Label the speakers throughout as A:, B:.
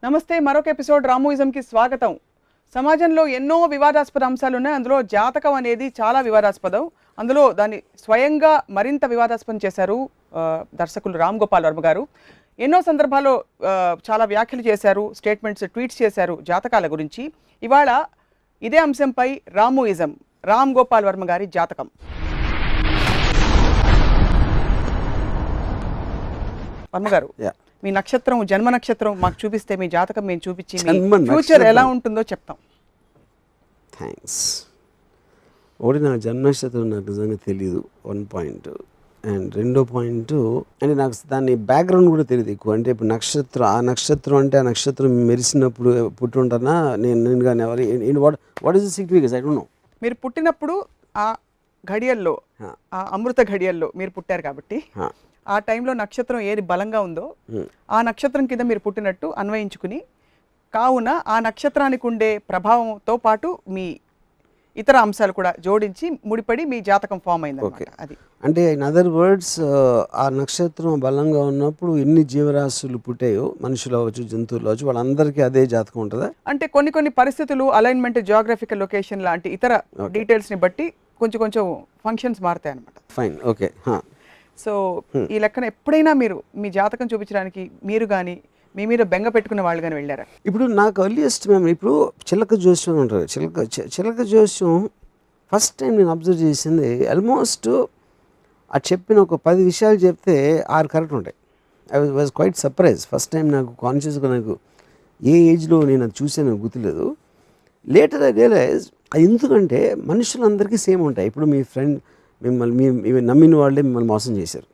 A: నమస్తే, మరొక ఎపిసోడ్ రామోయిజంకి స్వాగతం. సమాజంలో ఎన్నో వివాదాస్పద అంశాలు ఉన్నాయి. అందులో జాతకం అనేది చాలా వివాదాస్పదం. అందులో దాన్ని స్వయంగా మరింత వివాదాస్పదం చేశారు దర్శకులు రామ్ గోపాల్ వర్మ గారు. ఎన్నో సందర్భాల్లో చాలా వ్యాఖ్యలు చేశారు, స్టేట్మెంట్స్, ట్వీట్స్ చేశారు జాతకాల గురించి. ఇవాళ ఇదే అంశంపై రామోయిజం, రామ్ గోపాల్ వర్మ గారి జాతకం. వర్మ గారు, మీ నక్షత్రం, జన్మ నక్షత్రం మాకు చూపిస్తే, మీ జాతకం మేము చూపించి ఫ్యూచర్ ఎలా ఉంటుందో చెప్తాం.
B: థ్యాంక్స్. ఒకటి, నా జన్మ నక్షత్రం నాకు నిజంగా తెలియదు, 1 పాయింట్. అండ్ 2 పాయింట్ అంటే నాకు దాని బ్యాక్గ్రౌండ్ కూడా తెలియదు ఎక్కువ. అంటే ఇప్పుడు నక్షత్రం, ఆ నక్షత్రం అంటే ఆ నక్షత్రం మెరిసినప్పుడు పుట్టి ఉంటానా నేను కానీ ఎవరు what is the significance, I don't know.
A: మీరు పుట్టినప్పుడు ఆ ఘడియల్లో, ఆ అమృత ఘడియల్లో మీరు పుట్టారు కాబట్టి ఆ టైంలో నక్షత్రం ఏది బలంగా ఉందో ఆ నక్షత్రం కింద మీరు పుట్టినట్టు అన్వయించుకుని, కావున ఆ నక్షత్రానికి ఉండే ప్రభావంతో పాటు మీ ఇతర అంశాలు కూడా జోడించి ముడిపడి మీ జాతకం ఫామ్ అయింది. అది
B: అంటే ఇన్ అదర్ వర్డ్స్, ఆ నక్షత్రం బలంగా ఉన్నప్పుడు ఎన్ని జీవరాశులు పుట్టాయో, మనుషులు అవ్వచ్చు, జంతువులు అవ్వచ్చు, వాళ్ళందరికీ అదే జాతకం ఉంటుందా?
A: అంటే కొన్ని పరిస్థితులు, అలైన్మెంట్, జియోగ్రఫికల్ లొకేషన్ లాంటి ఇతర డీటెయిల్స్ని బట్టి కొంచెం ఫంక్షన్స్ మారుతాయి అన్నమాట.
B: Fine, okay.
A: సో ఈ లెక్కన ఎప్పుడైనా మీరు మీ జాతకం చూపించడానికి మీరు కానీ మీ మీద బెంగ పెట్టుకున్న వాళ్ళు కానీ వెళ్ళారా?
B: ఇప్పుడు నాకు ఎర్లియస్ట్ మేము ఇప్పుడు చిలక జోస్యం ఉంటారు. చిలక జోస్యం ఫస్ట్ టైం నేను అబ్జర్వ్ చేసింది, ఆల్మోస్ట్ అది చెప్పిన ఒక 10 విషయాలు చెప్తే 6 కరెక్ట్ ఉంటాయి. I was quite surprise. First time నాకు కాన్షియస్గా, నాకు ఏ ఏజ్లో నేను అది చూసాను గుర్తులేదు. లేటర్ ఐ రియలైజ్ అది ఎందుకంటే మనుషులందరికీ సేమ్ ఉంటాయి. ఇప్పుడు మీ ఫ్రెండ్ మిమ్మల్ని నమ్మిన వాళ్ళే మిమ్మల్ని మోసం చేశారు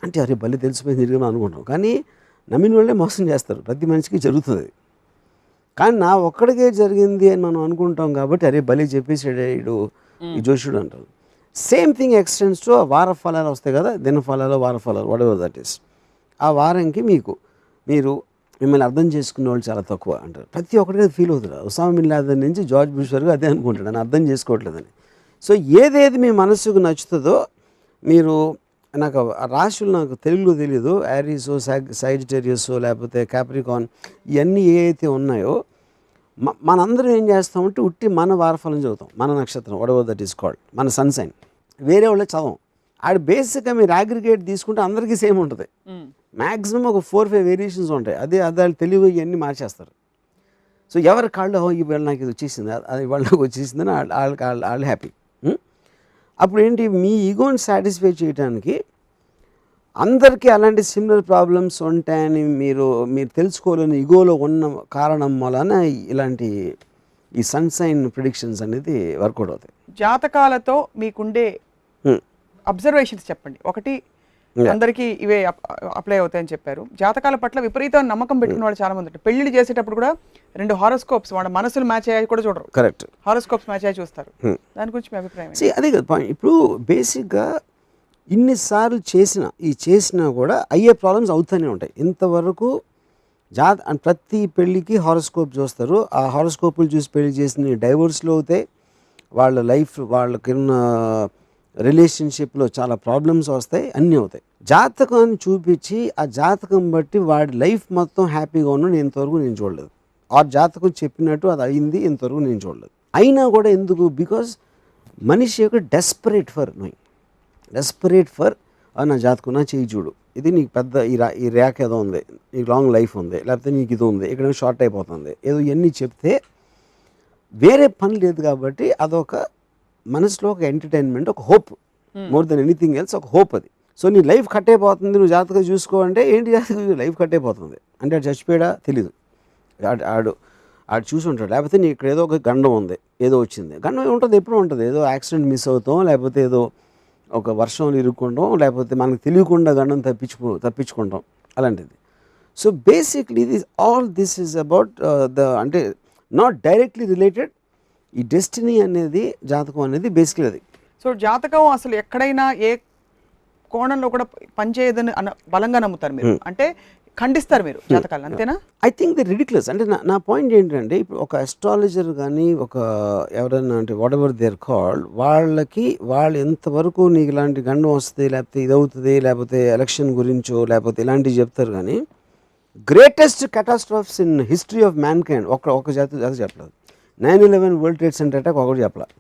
B: అంటే, అరే బలి తెలిసిపోయింది తిరిగి అనుకుంటాం. కానీ నమ్మిన వాళ్ళే మోసం చేస్తారు, ప్రతి మనిషికి జరుగుతుంది. కానీ నా ఒక్కడికే జరిగింది అని మనం అనుకుంటాం కాబట్టి, అరే బలి చెప్పేసాడు ఈ జోషుడు అంటారు. సేమ్ థింగ్ ఎక్స్టెండ్స్ టు వార ఫలాలు వస్తాయి కదా, దిన ఫలాలు, వార ఫలాలు, వాట్ ఎవర్ దట్ ఈస్. ఆ వారంకి మీరు మిమ్మల్ని అర్థం చేసుకునే వాళ్ళు చాలా తక్కువ అంటారు. ప్రతి ఒక్కరికి ఫీల్ అవుతుంది. ఉసామా బిన్ లాదెన్ నుంచి జార్జ్ బుష్ వరకు అదే అనుకుంటాడు, అని అర్థం చేసుకోవట్లేదని. సో ఏదేది మీ మనసుకు నచ్చుతుందో, మీరు నాకు రాశులు నాకు తెలుగులో తెలియదు, యారీసో, సైజిటేరియసో, లేకపోతే క్యాప్రికాన్, ఇవన్నీ ఏ అయితే ఉన్నాయో మనందరం ఏం చేస్తామంటే ఉట్టి మన వారఫలం చదువుతాం, మన నక్షత్రం, what ever that is called, మన సన్ సైన్. వేరే వాళ్ళే చదవం. ఆడ బేసిక్గా మీరు అగ్రిగేట్ తీసుకుంటే అందరికీ సేమ్ ఉంటుంది. మ్యాక్సిమం ఒక 4-5 వేరియేషన్స్ ఉంటాయి. అదే వాళ్ళు తెలివి ఇవన్నీ మార్చేస్తారు. సో ఎవరి కాళ్ళు ఇవాళ నాకు ఇది వచ్చేసింది, అది ఇవాళ నాకు వచ్చేసిందని వాళ్ళు హ్యాపీ. అప్పుడు ఏంటి, మీ ఈగోని సాటిస్ఫై చేయడానికి అందరికీ అలాంటి సిమిలర్ ప్రాబ్లమ్స్ ఉంటాయని మీరు తెలుసుకోలేని ఈగోలో ఉన్న కారణం వలన ఇలాంటి ఈ సన్సైన్ ప్రిడిక్షన్స్ అనేది వర్కౌట్ అవుతాయి.
A: జాతకాలతో మీకుండే అబ్జర్వేషన్స్ చెప్పండి. ఒకటి, అందరికీ ఇవే అప్లై అవుతాయని చెప్పారు. జాతకాల పట్ల విపరీతమైన నమ్మకం పెట్టుకున్న వాళ్ళు చాలా మంది ఉంటారు. పెళ్లిళ్ళు చేసేటప్పుడు కూడా 2 హారోస్కోప్స్, వాళ్ళ మనసులు మ్యాచ్ అయ్యాయి కూడా చూడరు. కరెక్ట్, హారోస్కోప్స్ మ్యాచ్ అయ్యి చూస్తారు. దాని గురించి మీ అభిప్రాయం?
B: అదే కదా పాయింట్. ఇప్పుడు బేసిక్గా ఇన్నిసార్లు చేసినా కూడా అయ్యే ప్రాబ్లమ్స్ అవుతూనే ఉంటాయి. ఇంతవరకు ప్రతి పెళ్ళికి హారోస్కోప్ చూస్తారు. ఆ హారోస్కోపులు చూసి పెళ్లి చేసిన డైవోర్స్లో అవుతాయి, వాళ్ళ లైఫ్, వాళ్ళకున్న రిలేషన్షిప్లో చాలా ప్రాబ్లమ్స్ వస్తాయి, అన్నీ అవుతాయి. జాతకాన్ని చూపించి ఆ జాతకం బట్టి వాడి లైఫ్ మొత్తం హ్యాపీగా ఉన్నాడు ఇంతవరకు నేను చూడలేదు. ఆ జాతకం చెప్పినట్టు అది అయింది ఇంతవరకు నేను చూడలేదు. అయినా కూడా ఎందుకు? బికాజ్ మనిషి యొక్క డెస్పరేట్ ఫర్ నా జాతకం, నా చేయి చూడు, ఇది నీకు పెద్ద ఈ ర్యాక్ ఏదో ఉంది, నీకు లాంగ్ లైఫ్ ఉంది, లేకపోతే నీకు ఇది ఉంది, ఇక్కడ షార్ట్ అయిపోతుంది, ఏదో ఇవన్నీ చెప్తే వేరే పని లేదు కాబట్టి అదొక మనసులో ఒక ఎంటర్టైన్మెంట్, ఒక hope, more than anything else ఒక హోప్ అది. సో నీ లైఫ్ కట్ అయిపోతుంది, నువ్వు జాతకం చూసుకోవంటే ఏంటి జాతకం, లైఫ్ కట్ అయిపోతుంది అంటే ఆడు చచ్చిపోయాడా తెలీదు, ఆడు చూసి ఉంటాడు. లేకపోతే నీ ఇక్కడ ఏదో ఒక గండం ఉంది, ఏదో వచ్చింది. గండం ఉంటుంది, ఎప్పుడు ఉంటుంది, ఏదో యాక్సిడెంట్ మిస్ అవుతాం, లేకపోతే ఏదో ఒక వర్షంలో ఇరుక్కుంటాం, లేకపోతే మనకు తెలియకుండా గండం తప్పించుకుంటాం, అలాంటిది. So basically this is about అంటే నాట్ డైరెక్ట్లీ రిలేటెడ్. ఈ డెస్టినీ అనేది, జాతకం అనేది బేసిక్లీ అది.
A: సో జాతకం అసలు ఎక్కడైనా ఏ కోణంలో కూడా పనిచేయదని బలంగా నమ్ముతారు మీరు, అంటే ఖండిస్తారు మీరు జాతకాలు, అంతేనా?
B: I think the ridiculous. అంటే నా పాయింట్ ఏంటంటే, ఇప్పుడు ఒక అస్ట్రాలజర్ కానీ ఒక ఎవరైనా అంటే whatever they are called, వాళ్ళు ఎంతవరకు నీకు ఇలాంటి గండం వస్తుంది, లేకపోతే ఇది అవుతుంది, లేకపోతే ఎలక్షన్ గురించో లేకపోతే ఇలాంటివి చెప్తారు. కానీ greatest catastrophes in history of mankind ఒక జాతి చెప్పలేదు. 9/11 వరల్డ్ ట్రేడ్ సెంటర్ అటాక్ ఒకటి చెప్పలేదు.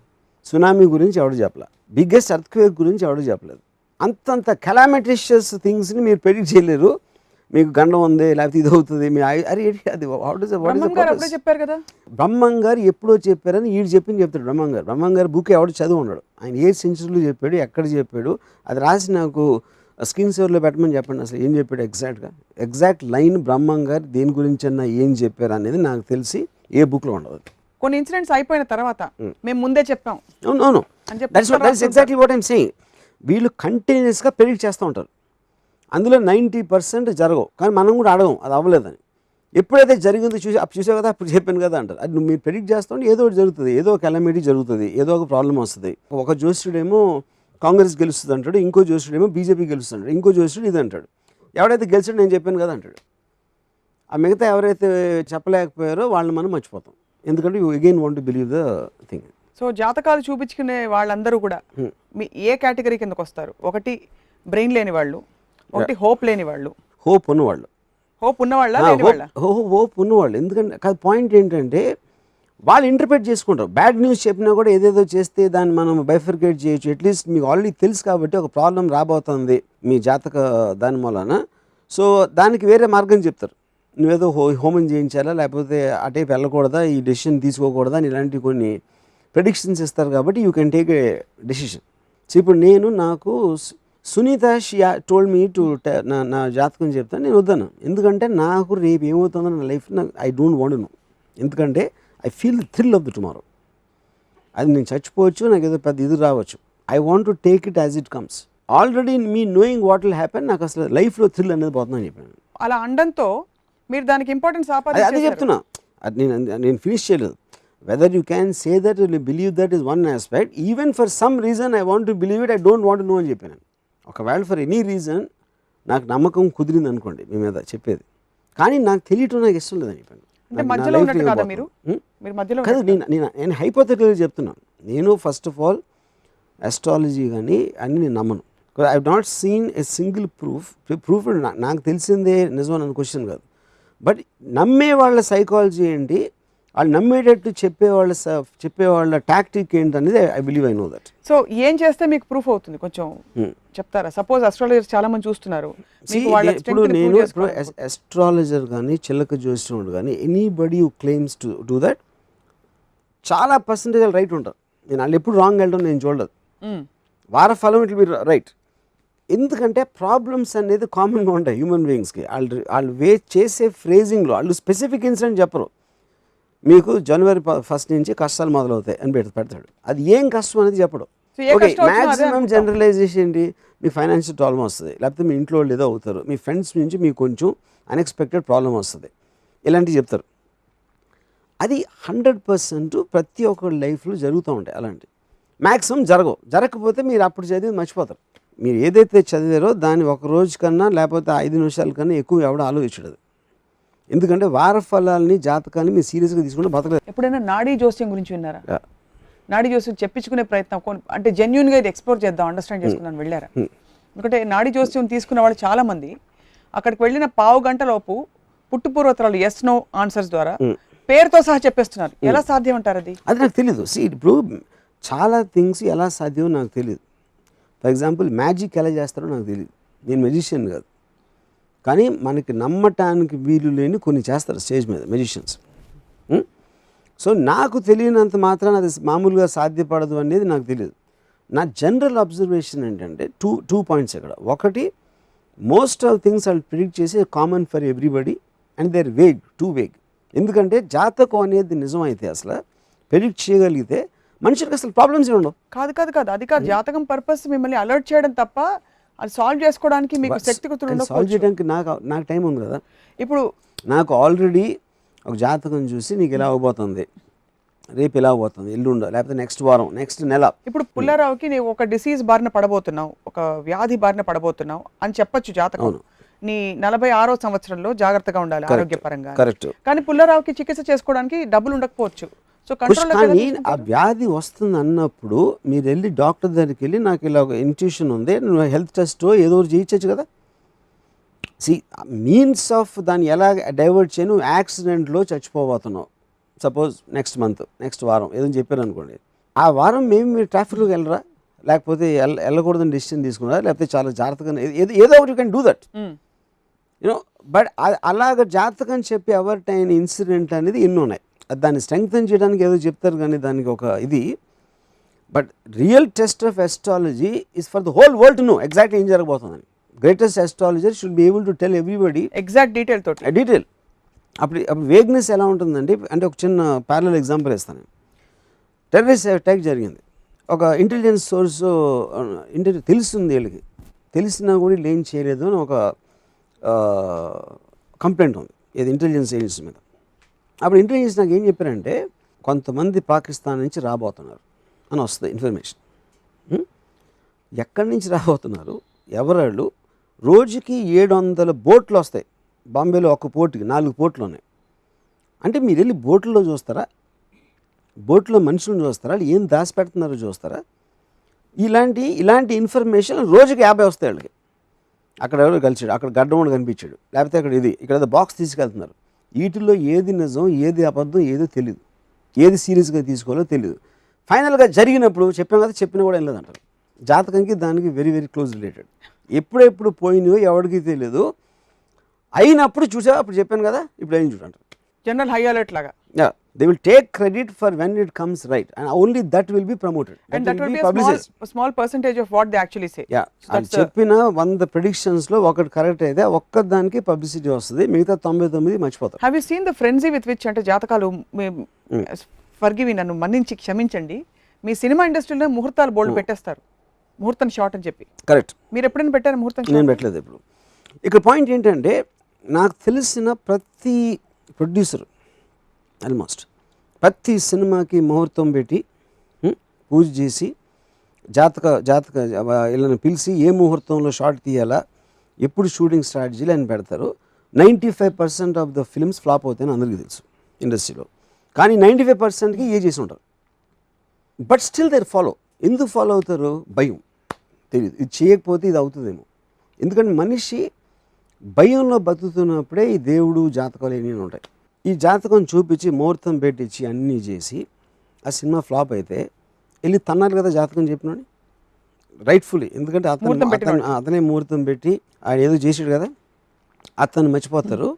B: సునామీ గురించి ఎవడు చెప్పలేదు. బిగ్గెస్ట్ అర్త్క్వేక్ గురించి ఎవడు చెప్పలేదు. అంతంత కెలామిటిషియస్ థింగ్స్ని మీరు ప్రెడిక్ట్ చేయలేరు. మీకు గండం ఉంది లేకపోతే ఇది అవుతుంది మీ అరే అది
A: చెప్పారు కదా.
B: బ్రహ్మం గారు ఎప్పుడో చెప్పారని వీడు చెప్తాడు. బ్రహ్మం గారు బుక్ ఎవడు చదువు ఉన్నాడు. ఆయన ఏ సెంచరీలో చెప్పాడు, ఎక్కడ చెప్పాడు, అది రాసి నాకు స్క్రీన్ సేవర్లో పెట్టమని చెప్పండి. అసలు ఏం చెప్పాడు ఎగ్జాక్ట్ లైన్ బ్రహ్మం గారు దేని గురించి అన్నా ఏం చెప్పారు అనేది నాకు తెలిసి ఏ బుక్లో ఉండదు.
A: కొన్ని ఇన్సిడెంట్స్ అయిపోయిన తర్వాత మేము ముందే చెప్పాం.
B: Exactly what I'm saying. వీళ్ళు కంటిన్యూస్గా ప్రెడిక్ట్ చేస్తూ ఉంటారు. అందులో 90% జరగవు. కానీ మనం కూడా అడగం అది అవ్వలేదని. ఎప్పుడైతే జరిగిందో చూసావు కదా అప్పుడు చెప్పాను కదా అంటారు. అది మీరు ప్రెడిక్ట్ చేస్తుంటే ఏదో ఒకటి జరుగుతుంది, ఏదో ఒక కెలమిటీ జరుగుతుంది, ఏదో ఒక ప్రాబ్లం వస్తుంది. ఒక జోస్యుడేమో కాంగ్రెస్ గెలుస్తుంది అంటాడు, ఇంకో జోస్యుడేమో బీజేపీ గెలుస్తుంది అంటాడు, ఇంకో జోస్యుడు ఇది అంటాడు. ఎవడైతే గెలిచాడో నేను చెప్పాను కదా అంటాడు. ఆ మిగతా ఎవరైతే చెప్పలేకపోయారో వాళ్ళని మనం మర్చిపోతాం. ఎందుకంటే you again want to believe the thing.
A: So జాతకాలు చూపించుకునే వాళ్ళందరూ కూడా మీ ఏ కేటగిరీ కిందకు వస్తారు? ఒకటి బ్రెయిన్ లేని వాళ్ళు, ఒకటి హోప్ లేని వాళ్ళు,
B: హోప్ ఉన్నవాళ్ళు.
A: హోప్ ఉన్నవాళ్ళ
B: హోప్ ఉన్నవాళ్ళు. ఎందుకంటే కాదు, పాయింట్ ఏంటంటే వాళ్ళు ఇంటర్ప్రిట్ చేసుకుంటారు. బ్యాడ్ న్యూస్ చెప్పినా కూడా ఏదేదో చేస్తే దాన్ని మనం బైఫర్కేట్ చేయొచ్చు. అట్లీస్ట్ మీకు ఆల్రెడీ తెలుసు కాబట్టి ఒక ప్రాబ్లం రాబోతుంది మీ జాతక దాని మూలన. సో దానికి వేరే మార్గం చెప్తారు. నువ్వేదో హోమం చేయించాలా, లేకపోతే అటేపు వెళ్ళకూడదా, ఈ డెసిషన్ తీసుకోకూడదా అని ఇలాంటి కొన్ని ప్రెడిక్షన్స్ ఇస్తారు. కాబట్టి you can take a decision. So ఇప్పుడు నాకు Sunita she told me to నా జాతకం చెప్తాను, నేను వద్దాను. ఎందుకంటే నాకు రేపు ఏమవుతుందో నా life I don't want know. ఎందుకంటే I feel the thrill of the tomorrow. అది నేను చచ్చిపోవచ్చు, నాకు ఏదో పెద్ద ఇది రావచ్చు. I want to take it as it comes. Already me knowing what will happen, నాకు అసలు లైఫ్లో థ్రిల్ అనేది పోతుందని చెప్పాను.
A: అలా అండంతో మీరు దానికి ఇంపార్టెన్స్
B: అదే చెప్తున్నా. అది నేను ఫినిష్ చేయలేదు. Whether you can say that you believe that is one aspect. Even for some reason I want to believe it, I don't want no అని చెప్పాను. ఒకవేళ ఫర్ ఎనీ రీజన్ నాకు నమ్మకం కుదిరింది అనుకోండి మీ మీద చెప్పేది, కానీ నాకు తెలియటం నాకు ఇష్టం లేదని చెప్పాను. కాదు, నేను హైపోథెటికల్గా చెప్తున్నాను. నేను ఫస్ట్ ఆఫ్ ఆల్ అస్ట్రాలజీ కానీ అన్నీ నేను నమ్మను. I have not seen a single proof నాకు తెలిసిందే నిజం అన్న క్వశ్చన్ కాదు. బట్ నమ్మే వాళ్ళ సైకాలజీ ఏంటి, వాళ్ళు నమ్మేటట్టు చెప్పేవాళ్ళ టాక్టిక్ ఏంటి అనేది I believe I know that.
A: So ఏం చేస్తే మీకు ప్రూఫ్ అవుతుంది కొంచెం చెప్తారా? సపోజ్ అస్ట్రాలజర్స్ చాలా మంది చూస్తున్నారు.
B: ఇప్పుడు నేను అస్ట్రాలజర్ కానీ చిలక జోస్యుడు కానీ anybody who claims to do that చాలా పర్సంటేజ్ రైట్ ఉంటారు. నేను వాళ్ళు ఎప్పుడు రాంగ్ వెళ్ళడం నేను చూడలేదు. వార ఫలం ఇట్ విల్ బి రైట్. ఎందుకంటే ప్రాబ్లమ్స్ అనేది కామన్గా ఉంటాయి హ్యూమన్ బీయింగ్స్కి. వాళ్ళు చేసే ఫ్రేజింగ్లో వాళ్ళు స్పెసిఫిక్ ఇన్సిడెంట్ చెప్పరు. మీకు జనవరి 1 నుంచి కష్టాలు మొదలవుతాయి అని పెడతాడు. అది ఏం కష్టం అనేది చెప్పడు. ఓకే, మ్యాక్సిమం జనరలైజేషన్ ఏంటి, మీ ఫైనాన్షియల్ ప్రాబ్లం వస్తుంది, లేకపోతే మీ ఇంట్లో వాళ్ళు ఏదో అవుతారు, మీ ఫ్రెండ్స్ నుంచి మీకు కొంచెం అన్ఎక్స్పెక్టెడ్ ప్రాబ్లం వస్తుంది, ఇలాంటివి చెప్తారు. అది 100% ప్రతి ఒక్కరి లైఫ్లో జరుగుతూ ఉంటాయి. అలాంటి మ్యాక్సిమం జరగకపోతే మీరు అప్పుడు చదివి మర్చిపోతారు. మీరు ఏదైతే చదివారో దాన్ని ఒక రోజు కన్నా లేకపోతే 5 నిమిషాల కన్నా ఎక్కువ ఎవడో ఆలోచించడు. ఎందుకంటే వార ఫలాల్ని జాతకాన్ని మీరు సీరియస్గా తీసుకుంటే బతకలేదు.
A: ఎప్పుడైనా నాడీ జోస్యం గురించి విన్నారా? నాడీ జోస్యం చెప్పించుకునే ప్రయత్నం అంటే జెన్యున్గా ఇది ఎక్స్ప్లోర్ చేద్దాం, అండర్స్టాండ్ చేసుకుందాం వెళ్ళారా? ఎందుకంటే నాడీ జోస్యం తీసుకున్న వాళ్ళు చాలా మంది అక్కడికి వెళ్ళిన పావు గంట లోపు పుట్టుపూర్వతరాలు ఎస్ నో ఆన్సర్స్ ద్వారా పేరుతో సహా చెప్పేస్తున్నారు. ఎలా సాధ్యం అంటారు అది?
B: అది నాకు తెలియదు. ఇప్పుడు చాలా థింగ్స్ ఎలా సాధ్యమో నాకు తెలియదు. ఫర్ ఎగ్జాంపుల్ మ్యాజిక్ ఎలా చేస్తారో నాకు తెలియదు. నేను మెజిషియన్ కాదు, కానీ మనకి నమ్మటానికి వీలు లేని కొన్ని చేస్తారు స్టేజ్ మీద మెజిషియన్స్. సో నాకు తెలియనంత మాత్రాన అది మామూలుగా సాధ్యపడదు అనేది నాకు తెలియదు. నా జనరల్ అబ్జర్వేషన్ ఏంటంటే టూ పాయింట్స్ ఇక్కడ. ఒకటి, మోస్ట్ ఆఫ్ థింగ్స్ వాళ్ళు ప్రిడిక్ట్ చేసి common for everybody and they're too vague. ఎందుకంటే జాతకం అనేది నిజం అయితే అసలు ప్రిడిక్ట్ చేయగలిగితే మనుషులకు అసలు ప్రాబ్లమ్స్ ఉండవు.
A: కాదు అది కాదు. జాతకం పర్పస్ మిమ్మల్ని అలర్ట్ చేయడం తప్ప అది సాల్వ్ చేసుకోవడానికి మీకు శక్తియుక్తులు
B: సాల్వ్ చేయడానికి నాకు టైం ఉంది కదా.
A: ఇప్పుడు
B: నాకు ఆల్రెడీ ఒక జాతకం చూసి నీకు ఎలా అవ్వబోతుంది, రేపు ఎలా అవ్వబోతుంది, ఎల్లుండో లేకపోతే నెక్స్ట్ వారం, నెక్స్ట్ నెల.
A: ఇప్పుడు పుల్లారావుకి నీవు ఒక డిసీజ్ బారిన పడబోతున్నావు, ఒక వ్యాధి బారిన పడబోతున్నావు అని చెప్పొచ్చు జాతకం. నీ 46వ సంవత్సరంలో జాగ్రత్తగా ఉండాలి ఆరోగ్యపరంగా.
B: కరెక్ట్.
A: కానీ పుల్లారావుకి చికిత్స చేసుకోవడానికి డబ్బులు ఉండకపోవచ్చు. సో
B: కానీ ఆ వ్యాధి వస్తుంది అన్నప్పుడు మీరు వెళ్ళి డాక్టర్ దగ్గరికి వెళ్ళి నాకు ఇలా ఒక ఇంట్యూషన్ ఉంది, నువ్వు హెల్త్ టెస్ట్ ఏదో చేయించచ్చు కదా. సి మీన్స్ ఆఫ్ దాన్ని ఎలా డైవర్ట్ చేయను, యాక్సిడెంట్లో చచ్చిపోబోతున్నావు సపోజ్ నెక్స్ట్ వారం ఏదని చెప్పారు అనుకోండి, ఆ వారం మీరు ట్రాఫిక్లోకి వెళ్ళరా, లేకపోతే వెళ్ళకూడదని డెసిషన్ తీసుకున్నారా, లేకపోతే చాలా జాగ్రత్తగా ఏదో ఒకటి you can do that you know. But అలాగ జాతకం చెప్పి ఎవరిటైన ఇన్సిడెంట్ అనేది ఎన్ని ఉన్నాయి, దాన్ని స్ట్రెంగ్తన్ చేయడానికి ఏదో చెప్తారు కానీ దానికి ఒక ఇది. But real test of astrology is for the whole world to know exactly ఏం జరగబోతుందని. Greatest astrologer should be able to tell everybody
A: exact detail తోటి
B: డీటెయిల్. అప్పుడు వేగ్నెస్ ఎలా ఉంటుందండి అంటే ఒక చిన్న ప్యారలల్ ఎగ్జాంపుల్ ఇస్తాను. టెర్రరిస్ట్ అటాక్ జరిగింది, ఒక ఇంటెలిజెన్స్ సోర్స్ తెలుస్తుంది వీళ్ళకి, తెలిసినా కూడా వీళ్ళు ఏం చేయలేదు అని ఒక కంప్లైంట్ ఉంది ఇది ఇంటెలిజెన్స్ ఏజెన్సీ మీద. అప్పుడు ఇంటెలిజెన్స్ నాకు ఏం చెప్పారంటే కొంతమంది పాకిస్తాన్ నుంచి రాబోతున్నారు అని వస్తుంది ఇన్ఫర్మేషన్. ఎక్కడి నుంచి రాబోతున్నారు, ఎవరాళ్ళు, రోజుకి 700 బోట్లు వస్తాయి. బాంబేలో ఒక పోర్టుకి 4 పోర్ట్లు ఉన్నాయి. అంటే మీరు వెళ్ళి బోట్లలో చూస్తారా, బోట్లో మనుషులను చూస్తారా, ఏం దాచిపెడుతున్నారో చూస్తారా, ఇలాంటి ఇన్ఫర్మేషన్ రోజుకి 50 వస్తాయి వాళ్ళకి. అక్కడ ఎవరో కలిసాడు, అక్కడ గడ్డమోడు కనిపించాడు, లేకపోతే అక్కడ ఇక్కడ బాక్స్ తీసుకెళ్తున్నారు. వీటిల్లో ఏది నిజం ఏది అబద్ధం ఏదో తెలియదు, ఏది సీరియస్గా తీసుకోవాలో తెలియదు. ఫైనల్గా జరిగినప్పుడు చెప్పాం కదా, చెప్పినా కూడా వెళ్ళదు అంటారు. జాతకంకి దానికి వెరీ వెరీ క్లోజ్ రిలేటెడ్. ఎప్పుడెప్పుడు పోయినాయో ఎవరికి తెలియదు, అయినప్పుడు చూసా అప్పుడు చెప్పాను కదా ఇప్పుడు ఏం చూడంటారు.
A: జనరల్ హై అలర్ట్ లాగా
B: they will take credit for when it comes right and only that will be promoted,
A: and that will be a small percentage of what they actually say.
B: చెప్పిన 100 predictions లో ఒకటి correct అయితే ఒక్కదానికి publicity వస్తుంది, మిగతా 99 మర్చిపోతారు.
A: have you seen the frenzy with which అంటే జాతకాలు ఫర్గివ్ నన్ను మన్నించి క్షమించండి, మీ సినిమా ఇండస్ట్రీలో ముహూర్తాలు బోల్డ్ పెట్టేస్తారు, ముహూర్తం షార్ట్ అని చెప్పి.
B: కరెక్ట్.
A: మీరు ఎప్పుడైనా పెట్టారు ముహూర్తం?
B: నేను పెట్టలేదు ఇప్పుడు. ఇక్కడ పాయింట్ ఏంటంటే నాకు తెలిసిన ప్రతి ప్రొడ్యూసర్ ఆల్మోస్ట్ ప్రతి సినిమాకి ముహూర్తం పెట్టి పూజ చేసి జాతక వీళ్ళని పిలిచి ఏ ముహూర్తంలో షార్ట్ తీయాలా, ఎప్పుడు షూటింగ్ స్టార్ట్ చేయాలి అని పెడతారు. 95% ఆఫ్ ద ఫిల్మ్స్ ఫ్లాప్ అవుతాయని అందరికీ తెలుసు ఇండస్ట్రీలో. కానీ 95%కి ఏ చేసి ఉంటారు. But still they're follow. ఎందుకు ఫాలో అవుతారు? భయం. తెలియదు, ఇది చేయకపోతే ఇది అవుతుందేమో. ఎందుకంటే మనిషి భయంలో బతుకుతున్నప్పుడే ఈ దేవుడు జాతకాలు ఏమీ ఉంటాయి. ఈ జాతకం చూపించి ముహూర్తం పెట్టించి అన్నీ చేసి ఆ సినిమా ఫ్లాప్ అయితే వెళ్ళి తన్నారు కదా జాతకం చెప్పినోని రైట్ఫుల్లీ. ఎందుకంటే అతనే ముహూర్తం పెట్టి ఆయన ఏదో చేసాడు కదా, అతను మర్చిపోతారు,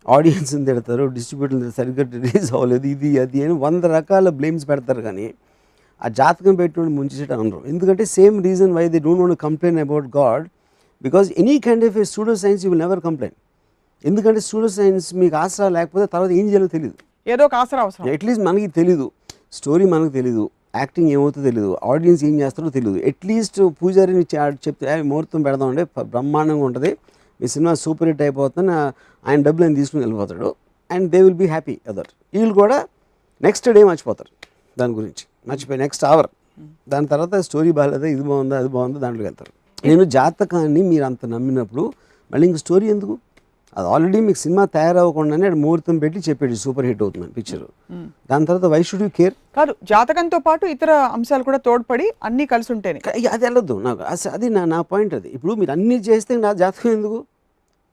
B: ఆడియన్స్ని తిడతారు, డిస్ట్రిబ్యూటర్లు సరిగ్గా రిలీజ్ అవ్వలేదు, ఇది అది అని 100 రకాల బ్లేమ్స్ పెడతారు. కానీ ఆ జాతకం పెట్టినోడు ముంచేసేట అనరు. ఎందుకంటే same reason why they don't want to complain about God, because any kind of a pseudo science you will never complain. ఎందుకంటే సూడో సైన్స్ మీకు ఆసరా లేకపోతే తర్వాత ఏం చేయాలో తెలియదు.
A: ఏదో ఒక ఆసరా అవసరం.
B: అట్లీస్ట్ మనకి తెలీదు, స్టోరీ మనకు తెలీదు, యాక్టింగ్ ఏమవుతుందో తెలియదు, ఆడియన్స్ ఏం చేస్తారో తెలియదు. అట్లీస్ట్ పూజారిని చెప్తే ముహూర్తం పెడదామంటే బ్రహ్మాండంగా ఉంటుంది, మీ సినిమా సూపర్ హిట్ అయిపోతుంది, ఆయన డబ్బులు ఆయన తీసుకుని వెళ్ళిపోతాడు, and they will be happy other. వీళ్ళు కూడా నెక్స్ట్ డే మర్చిపోతారు దాని గురించి, మర్చిపోయి నెక్స్ట్ అవర్ దాని తర్వాత స్టోరీ బాగాలేదా, ఇది బాగుందా అది బాగుందా దాంట్లోకి వెళ్తారు. నేను జాతకాన్ని మీరు అంత నమ్మినప్పుడు మళ్ళీ ఇంక స్టోరీ ఎందుకు? అది ఆల్రెడీ మీకు సినిమా తయారవ్వకుండానే ముహూర్తం పెట్టి చెప్పాడు సూపర్ హిట్ అవుతుంది పిక్చర్. దాని తర్వాత వై షుడ్ యూ కేర్?
A: కాదు, జాతకంతో పాటు ఇతర అంశాలు కూడా తోడ్పడి అన్నీ కలిసి ఉంటేనే
B: అది వెళ్ళొద్దు నాకు. అది నా పాయింట్. అది ఇప్పుడు మీరు అన్నీ చేస్తే నా జాతకం ఎందుకు?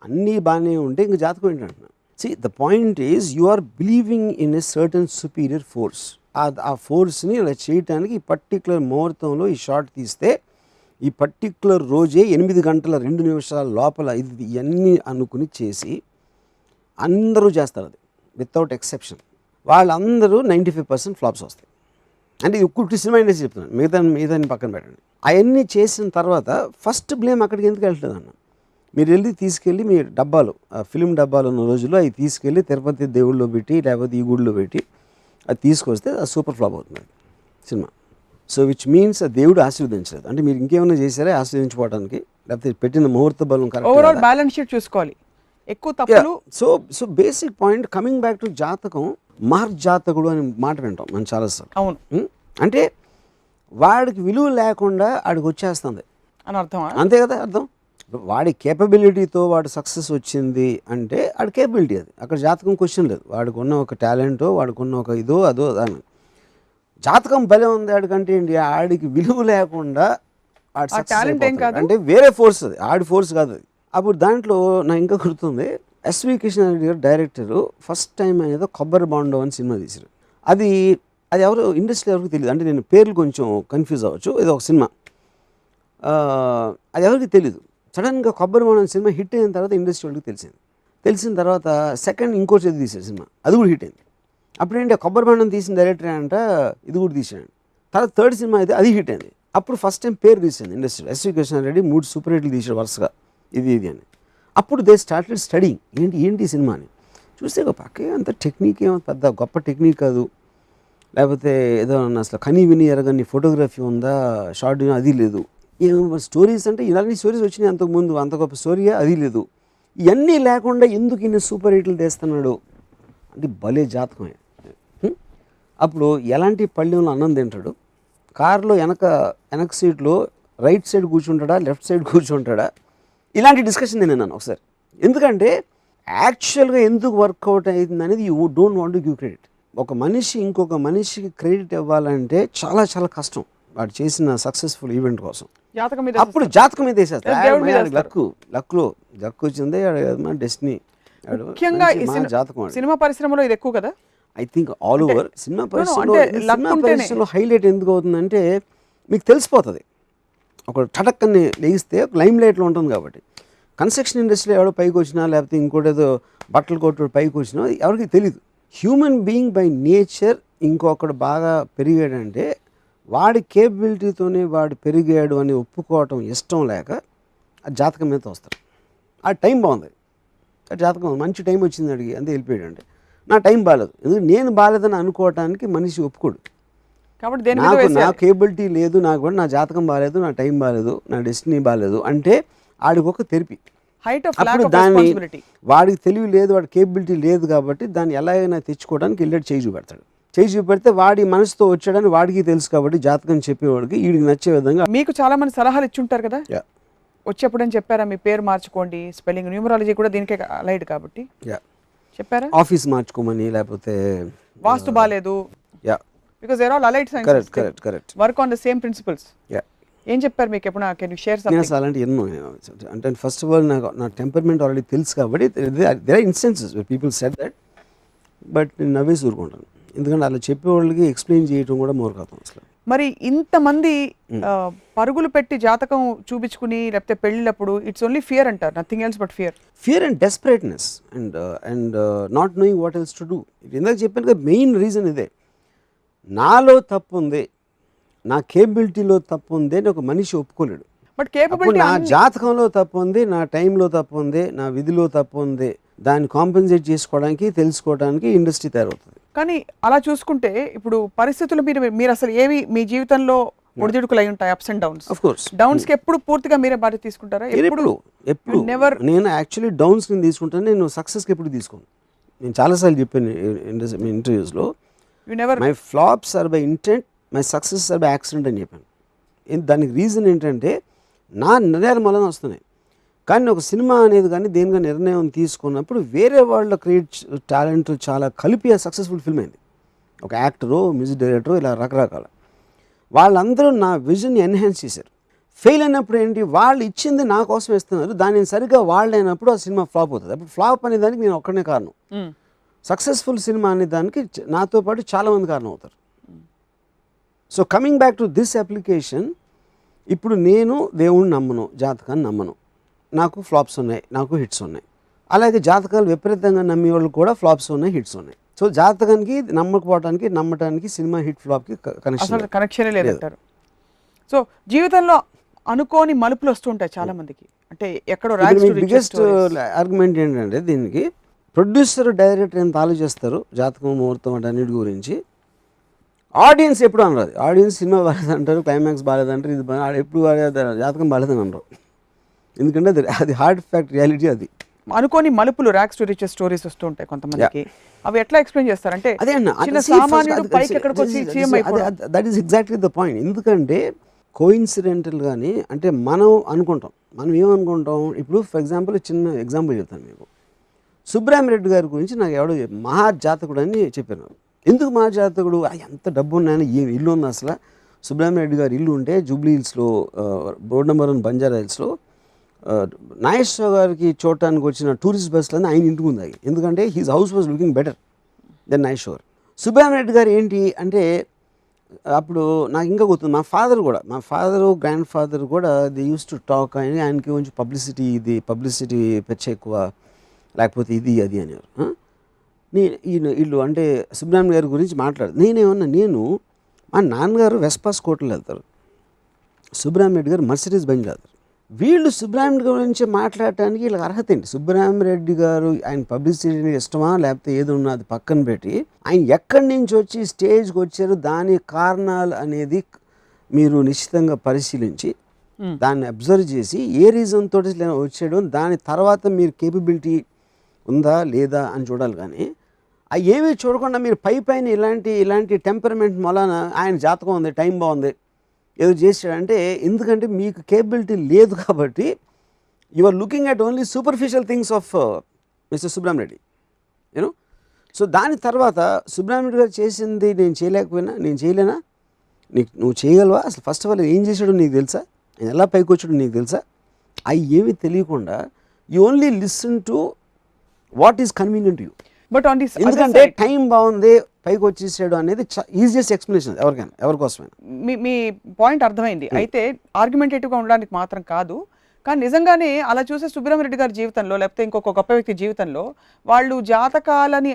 B: అన్నీ బాగానే ఉంటే ఇంక జాతకం ఏంటంటున్నా. See, the point is you are believing in a certain superior force. ఆ ఫోర్స్ని ఇలా చేయటానికి ఈ పర్టికులర్ ముహూర్తంలో ఈ షాట్ తీస్తే ఈ పర్టికులర్ రోజే 8 గంటల 2 నిమిషాల లోపల ఇది ఇవన్నీ అనుకుని చేసి అందరూ చేస్తారు అది వితౌట్ ఎక్సెప్షన్. వాళ్ళందరూ 95% ఫ్లాప్స్ వస్తాయి. అంటే ఒక్కొక్కటి సినిమా ఇండస్ట్రీ చెప్తున్నాను, మిగతా పక్కన పెట్టండి. అవన్నీ చేసిన తర్వాత ఫస్ట్ బ్లేమ్ అక్కడికి ఎందుకు వెళ్తుంది అన్న? మీరు వెళ్ళి తీసుకెళ్ళి మీ డబ్బాలు, ఫిలిం డబ్బాలు ఉన్న రోజుల్లో అవి తీసుకెళ్ళి తిరుపతి దేవుళ్ళలో పెట్టి లేకపోతే ఈ గుడిలో పెట్టి అది తీసుకొస్తే అది సూపర్ ఫ్లాప్ అవుతుంది సినిమా. సో విచ్ మీన్స్ దేవుడు ఆశీర్వదించలేదు. అంటే మీరు ఇంకేమైనా చేశారా ఆశీర్వదించుకోవడానికి, లేకపోతే పెట్టిన ముహూర్త బలం కరెక్ట్.
A: ఓవరాల్ బ్యాలెన్స్ షీట్ చూసుకోవాలి, ఎక్కువ తప్పులు.
B: So basic point coming back to జాతకం, మహర్జాతకుడు అని మాట వింటాం మనం చాలాసార్లు.
A: అవును.
B: అంటే వాడికి విలువ లేకుండా ఆడికి వచ్చేస్తుంది
A: అని అర్థం.
B: అంతే కదా అర్థం. వాడి కేపబిలిటీతో వాడు సక్సెస్ వచ్చింది అంటే వాడి కేపబిలిటీ అది, అక్కడ జాతకం క్వశ్చన్ లేదు. వాడికి ఉన్న ఒక టాలెంటో వాడికి ఉన్న ఒక ఇదో అదో దాని జాతకం భలే ఉంది ఆడికంటే ఏంటి, ఆడికి విలువ లేకుండా అంటే వేరే ఫోర్స్, అది ఆడి ఫోర్స్ కాదు అది. అప్పుడు దాంట్లో నాకు ఇంకా గుర్తుంది, ఎస్వి కృష్ణారెడ్డి గారు డైరెక్టరు ఫస్ట్ టైం ఏదో కొబ్బరి బాండో అని సినిమా తీశారు. అది అది ఎవరు ఇండస్ట్రీ ఎవరికి తెలియదు, అంటే నేను పేర్లు కొంచెం కన్ఫ్యూజ్ అవ్వచ్చు. ఏదో ఒక సినిమా అది ఎవరికి తెలీదు. సడన్గా కొబ్బరి బాండో అనే సినిమా హిట్ అయిన తర్వాత ఇండస్ట్రీ వాళ్ళకి తెలిసిన తర్వాత సెకండ్ ఇంకోటి ఏది తీశారు సినిమా, అది కూడా హిట్ అయింది. అప్పుడేంటి కొబ్బరి బాండం తీసిన డైరెక్టర్ అంట ఇది కూడా తీసాడు. తర్వాత థర్డ్ సినిమా అయితే అది హిట్ అయింది. అప్పుడు ఫస్ట్ టైం పేరు తీసింది ఇండస్ట్రీలో, ఎస్వి కృష్ణారెడ్డి 3 సూపర్ హిట్లు తీసాడు వరుసగా, ఇది అని. అప్పుడు దే స్టార్టెడ్ స్టడీయింగ్ ఏంటి ఈ సినిమా అని. చూస్తే ఒక పక్కే అంత టెక్నిక్ ఏమో పెద్ద గొప్ప టెక్నిక్ కాదు, లేకపోతే ఏదో అసలు కనీ విని ఎరగని ఫోటోగ్రఫీ ఉందా, షార్ట్ అది లేదు. ఏమో స్టోరీస్ అంటే ఇలాంటి స్టోరీస్ వచ్చినాయి అంతకుముందు, అంత గొప్ప స్టోరీయా అది లేదు. ఇవన్నీ లేకుండా ఎందుకు ఇన్ని సూపర్ హిట్లు తీస్తున్నాడు అంటే భలే జాతకమే. అప్పుడు ఎలాంటి పళ్ళెంలో అన్నం తింటాడు, కారులో వెనక సీట్లో రైట్ సైడ్ కూర్చుంటాడా లెఫ్ట్ సైడ్ కూర్చుంటాడా, ఇలాంటి డిస్కషన్ నేను ఒకసారి. ఎందుకంటే యాక్చువల్గా ఎందుకు వర్కౌట్ అవుతుంది అనేది you don't want to give credit. ఒక మనిషి ఇంకొక మనిషికి క్రెడిట్ ఇవ్వాలంటే చాలా చాలా కష్టం వాడు చేసిన సక్సెస్ఫుల్ ఈవెంట్ కోసం. అప్పుడు జాతకం మీద వేసేస్తాడు, లక్ వచ్చింది డెస్టినీ.
A: జాతకం సినిమా పరిశ్రమలో ఇది ఎక్కువ కదా,
B: I think all over. Cinema పరిశ్రమలో హైలైట్ ఎందుకు అవుతుందంటే మీకు తెలిసిపోతుంది, ఒక టటక్కని లేగిస్తే ఒక లైమ్ లైట్లో ఉంటుంది కాబట్టి. కన్స్ట్రక్షన్ ఇండస్ట్రీలో ఎవడో పైకి వచ్చినా లేకపోతే ఇంకోటి ఏదో బట్టలు కొట్టు పైకి వచ్చినా ఎవరికి తెలియదు. హ్యూమన్ బీయింగ్ బై నేచర్ ఇంకొకడు బాగా పెరిగాడంటే వాడి కేపబిలిటీతోనే వాడు పెరిగాడు అని ఒప్పుకోవటం ఇష్టం లేక ఆ జాతకం మీద వస్తారు. ఆ టైం బాగుంది, ఆ జాతకం మంచి టైం వచ్చింది అడిగి అంతే వెళ్ళిపోయాడు. అంటే నా టైం బాగాలేదు, ఎందుకంటే నేను బాగాలేదని అనుకోవటానికి మనిషి ఒప్పుకోడు.
A: కాబట్టి
B: నా కేబిలిటీ లేదు, నాకు కూడా నా జాతకం బాగాలేదు, నా టైం బాగాలేదు, నా డెస్టినీ బాగాలేదు అంటే ఆడికి ఒక తెరిపి. అప్పుడు దాన్ని వాడికి తెలివి లేదు, వాడి కేబిలిటీ లేదు కాబట్టి దాన్ని ఎలాగైనా తెచ్చుకోవడానికి వెళ్ళాడు చేయి చూపెడతాడు. చేయి చూపెడితే వాడి మనసుతో వచ్చాడని వాడికి తెలుసు కాబట్టి జాతకం చెప్పేవాడికి వీడికి నచ్చే విధంగా.
A: మీకు చాలా మంది సలహాలు ఇచ్చుంటారు కదా వచ్చేప్పుడు అని చెప్పారా, మీ పేరు మార్చుకోండి, స్పెల్లింగ్ న్యూమరాలజీ కూడా దీనికే అలైడ్ కాబట్టి చెప్పారా,
B: ఆఫీస్ మార్చుకోమని, లేకపోతే
A: వాస్తు బాలేదు, because they are all allied sciences, correct work on the same principles. ఏం చెప్పారు మీకు ఎప్పుడు, కెన్ యు షేర్ సంథింగ్?
B: అలాంటి ఎన్నో అంటే ఫస్ట్ ఆఫ్ ఆల్ నా టెంపర్మెంట్ ఆల్రెడీ తెలుసు కాబట్టి there are instances where people said that, but నేను నవ్వేసి ఊరుకుంటాను, ఎందుకంటే అలా చెప్పేవాళ్ళకి ఎక్స్ప్లెయిన్ చేయడం కూడా మూర్ఖత్వం అసలు.
A: మరి ఇంతమంది పరుగులు పెట్టి జాతకం చూపించుకుని లేకపోతే పెళ్ళినప్పుడు ఇట్స్ ఓన్లీ ఫియర్ అంటారు, nothing else but fear
B: and desperateness and not knowing what else to do. ఇందాక చెప్పాను కదా, మెయిన్ రీజన్ ఇదే, నాలో తప్పు ఉంది, నా కేపబిలిటీలో తప్పు ఉంది అని ఒక మనిషి ఒప్పుకోలేడు.
A: బట్ కేపబిలిటీ
B: నా జాతకంలో తప్పు ఉంది, నా టైంలో తప్పు ఉంది, నా విధిలో తప్పు ఉంది, దాన్ని కాంపెన్సేట్ చేసుకోవడానికి తెలుసుకోవడానికి ఇండస్ట్రీ తయారవుతుంది.
A: కానీ అలా చూసుకుంటే ఇప్పుడు పరిస్థితులు మీరు అసలు ఏవి మీ జీవితంలో ఒడిదుడుకులు అయి ఉంటాయి, ups and downs.
B: Of course
A: downs కి ఎప్పుడు పూర్తిగా మీరే బాధ్యత తీసుకుంటారా?
B: ఎప్పుడు నేను యాక్చువల్లీ డౌన్స్ ని తీసుకుంటాను, నేను సక్సెస్కి ఎప్పుడు తీసుకోను. నేను చాలాసార్లు చెప్పాను ఇంటర్వ్యూస్లో, my flops are by intent, my success are by accident అని చెప్పాను. దానికి రీజన్ ఏంటంటే నా నిర్ణయాలు వలన వస్తున్నాయి. కానీ ఒక సినిమా అనేది కానీ దేనిగా నిర్ణయం తీసుకున్నప్పుడు వేరే వాళ్ళ క్రియేట్ టాలెంట్ చాలా కలిపి సక్సెస్ఫుల్ ఫిల్మ్ అయింది. ఒక యాక్టరు, మ్యూజిక్ డైరెక్టరు, ఇలా రకరకాల వాళ్ళందరూ నా విజన్ని ఎన్హాన్స్ చేశారు. ఫెయిల్ అయినప్పుడు ఏంటి, వాళ్ళు ఇచ్చింది నా కోసం ఇస్తున్నారు, దాన్ని సరిగ్గా వాళ్ళైనప్పుడు ఆ సినిమా ఫ్లాప్ అవుతుంది. అప్పుడు ఫ్లాప్ అనే దానికి నేను ఒక్కనే కారణం, సక్సెస్ఫుల్ సినిమా అనే దానికి నాతో పాటు చాలామంది కారణం అవుతారు. So coming back to this application, ఇప్పుడు నేను దేవుణ్ణి నమ్మను, జాతకాన్ని నమ్మను, నాకు ఫ్లాప్స్ ఉన్నాయి, నాకు హిట్స్ ఉన్నాయి. అలాగే జాతకాలు విపరీతంగా నమ్మే వాళ్ళు కూడా ఫ్లాప్స్ ఉన్నాయి, హిట్స్ ఉన్నాయి. సో జాతకానికి నమ్మకపోవడానికి, నమ్మటానికి సినిమా హిట్ ఫ్లాప్కి
A: కనెక్షనే లేదంటారు. సో జీవితంలో అనుకోని మలుపులు వస్తుంటాయి చాలా మందికి, అంటే ఎక్కడో
B: బిగ్గెస్ట్ ఆర్గ్యుమెంట్ ఏంటంటే దీనికి ప్రొడ్యూసర్ డైరెక్టర్ ఎంత ఆలోచిస్తారు జాతకం ముహూర్తం అంటే అన్నిటి గురించి, ఆడియన్స్ ఎప్పుడు అనరాదు. ఆడియన్స్ సినిమా బాగాలేదంటారు, క్లైమాక్స్ బాగాలేదంటారు, ఇది ఎప్పుడు జాతకం బాగాలేదని అనరు, ఎందుకంటే అది హార్డ్ ఫ్యాక్ట్, రియాలిటీ అది.
A: అనుకోని మలుపులు ర్యాక్స్ టు రిచెస్ స్టోరీస్ వస్తూ ఉంటాయి కొంతమందికి, అవి ఎట్లా ఎక్స్ప్లెయిన్ చేస్తారంటే
B: అదే అన్న, that is exactly the point. ఎందుకంటే కోఇన్సిడెంటల్ కానీ, అంటే మనం అనుకుంటాం, మనం ఏమనుకుంటాం, ఇప్పుడు ఫర్ ఎగ్జాంపుల్ చిన్న ఎగ్జాంపుల్ చెప్తాను మీకు. సుబ్రహ్మరెడ్డి గారి గురించి నాకు ఎవడో మహాజాతకుడు అని చెప్పాను. ఎందుకు మహాజాతకుడు, ఎంత డబ్బు ఉన్నాయని, ఏం ఇల్లు ఉంది అసలు. సుబ్రహ్మరెడ్డి గారి ఇల్లు ఉంటే జూబ్లీ హిల్స్లో, రోడ్ నెంబర్ 1 బంజారా హిల్స్లో నాగేశ్వరరావు గారికి చూడటానికి వచ్చిన టూరిస్ట్ బస్సులన్నీ ఆయన ఇంటికి ఉంది. ఎందుకంటే he's house was looking better than Nageshwar. Subrahmanyam garu ఏంటి అంటే అప్పుడు నాకు ఇంకా గుర్తుంది, మా ఫాదరు గ్రాండ్ ఫాదర్ కూడా దే యూస్ టు టాక్ అని, ఆయనకి కొంచెం పబ్లిసిటీ పెచ్చ ఎక్కువ, లేకపోతే ఇది అది అనేవారు. వీళ్ళు అంటే సుబ్రహ్మణ్యం గారి గురించి నేను మా నాన్నగారు వెస్పా స్కూటర్లు వెళ్తారు, సుబ్రహ్మణ్యం గారు మర్సిడీస్ బండి వెళ్తారు. వీళ్ళు సుబ్రహ్మణ్యం గురించి మాట్లాడటానికి వీళ్ళకి అర్హత ఏంటి? సుబ్రహ్మణ్యం గారు ఆయన పబ్లిసిటీ ఇష్టమా లేకపోతే ఏదో ఉన్నది పక్కన పెట్టి ఆయన ఎక్కడి నుంచి వచ్చి స్టేజ్కి వచ్చారు, దాని కారణాలు అనేది మీరు నిశ్చితంగా పరిశీలించి దాన్ని అబ్జర్వ్ చేసి ఏ రీజన్ తోటి వచ్చాడు, దాని తర్వాత మీరు కేపబిలిటీ ఉందా లేదా అని చూడాలి. కానీ అవి ఏమీ చూడకుండా మీరు పైన ఇలాంటి టెంపర్మెంట్ మూలాన ఆయన జాతకం ఉంది, టైం బాగుంది, ఏదో చేశాడంటే, ఎందుకంటే మీకు కేపబిలిటీ లేదు కాబట్టి you are looking at only superficial things of mister Subrahmanyam you know. So దాని తర్వాత సుబ్రహ్మణ్యం గారు చేసింది నేను చేయలేనా, నువ్వు చేయగలవా, అసలు ఫస్ట్ ఆఫ్ ఆల్ ఏం చేశాడో నీకు తెలుసా, ఆయన ఎలా పైకి వచ్చాడో నీకు తెలుసా, అవి ఏమీ తెలియకుండా you only listen to what is convenient you.
A: But on this
B: ఎందుకంటే టైం బాగుంది పైకి వచ్చేసాడు అనేది ఈజియెస్ట్ ఎక్స్ప్లెనేషన్ ఎవరికోసమైనా.
A: మీ పాయింట్ అర్థమైంది. అయితే ఆర్గ్యుమెంటేటివ్గా ఉండడానికి మాత్రం కాదు, కానీ నిజంగానే అలా చూసే సుబ్రహ్మణ్యం గారి జీవితంలో లేకపోతే ఇంకొక గొప్ప వ్యక్తి జీవితంలో వాళ్ళు జాతకాలని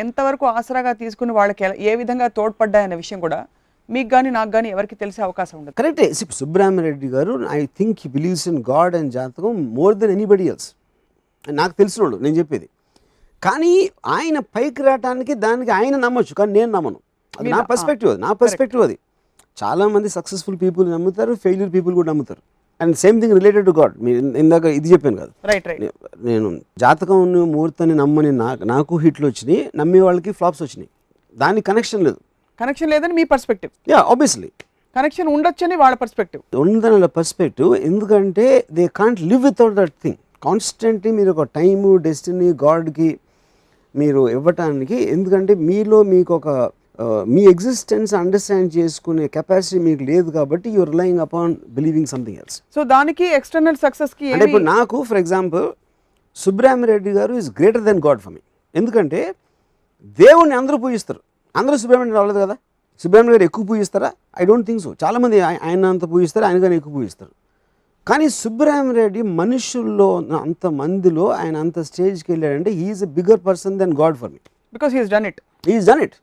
A: ఎంతవరకు ఆసరాగా తీసుకుని వాళ్ళకి ఏ విధంగా తోడ్పడ్డాయన్న విషయం కూడా మీకు కానీ నాకు కానీ ఎవరికి తెలిసే అవకాశం ఉండదు.
B: కరెక్టే. సుబ్రహ్మణ్యం గారు I think he believes in God and జాతకం మోర్ దెన్ ఎనీబడి ఎల్స్, నాకు తెలిసినోడు నేను చెప్పేది. కానీ ఆయన పైకి రావడానికి దానికి ఆయన నమ్మొచ్చు, కానీ నేను నమ్మను. అది నా పర్స్పెక్టివ్ అది. చాలామంది సక్సెస్ఫుల్ పీపుల్ నమ్ముతారు, ఫెయిల్యూర్ పీపుల్ కూడా నమ్ముతారు. And same thing related to God. మీరు ఇందాక ఇది చెప్పాను కాదు, నేను జాతకం ముహూర్తాన్ని నమ్మని నాకు హిట్లు వచ్చినాయి, నమ్మే వాళ్ళకి ఫ్లాప్స్ వచ్చినాయి. దానికి కనెక్షన్ లేదని మీ పర్స్పెక్టివ్. యా, ఆబ్వియస్లీ
A: కనెక్షన్ ఉండొచ్చని వాళ్ళ
B: పర్స్పెక్టివ్. ఎందుకంటే they can't live without that thing. Constantly మీరు ఒక టైము, డెస్టినీ, గాడ్కి మీరు ఇవ్వటానికి, ఎందుకంటే మీలో మీకు ఒక మీ ఎగ్జిస్టెన్స్ అండర్స్టాండ్ చేసుకునే కెపాసిటీ మీకు లేదు కాబట్టి you are relying upon believing something else.
A: So దానికి ఎక్స్టర్నల్ సక్సెస్కి
B: అంటే ఇప్పుడు నాకు for example Subrahmanyam garu is greater than God for me. ఎందుకంటే దేవుణ్ణి అందరూ పూజిస్తారు, అందరూ సుబ్రహ్మణ్యం రాలేదు కదా. సుబ్రహ్మణ్యం గారు ఎక్కువ పూజిస్తారా? I don't think so. చాలామంది ఆయన అంత పూజిస్తారు, ఆయన కానీ ఎక్కువ పూజిస్తారు. కానీ సుబ్రహ్మణ్యం మనుషుల్లో అంతమందిలో ఆయన అంత స్టేజ్కి వెళ్ళాడంటే he's a bigger person than God for me,
A: because he's done it.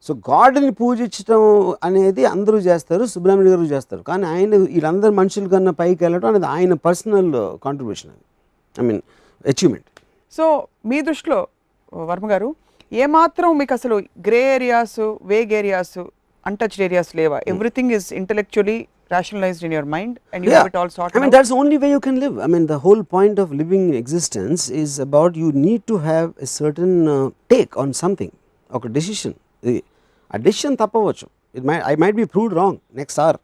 B: So గాడ్ని పూజించడం అనేది అందరూ చేస్తారు, సుబ్రహ్మణ్యం గారు చేస్తారు. కానీ ఆయన వీళ్ళందరూ మనుషుల కన్నా పైకి వెళ్ళడం అనేది ఆయన personal contribution, I mean achievement.
A: So మీ దృష్టిలో వర్మ గారు ఏమాత్రం మీకు అసలు grey areas, vague areas, untouched areas లేవా? Everything is intellectually rationalized in your mind and you have it all sorted out?
B: I mean, that's the only way you can live. I mean, the whole point of living existence is about you need to have a certain take on something, or decision. A decision tappavachu. I might be proved wrong next hour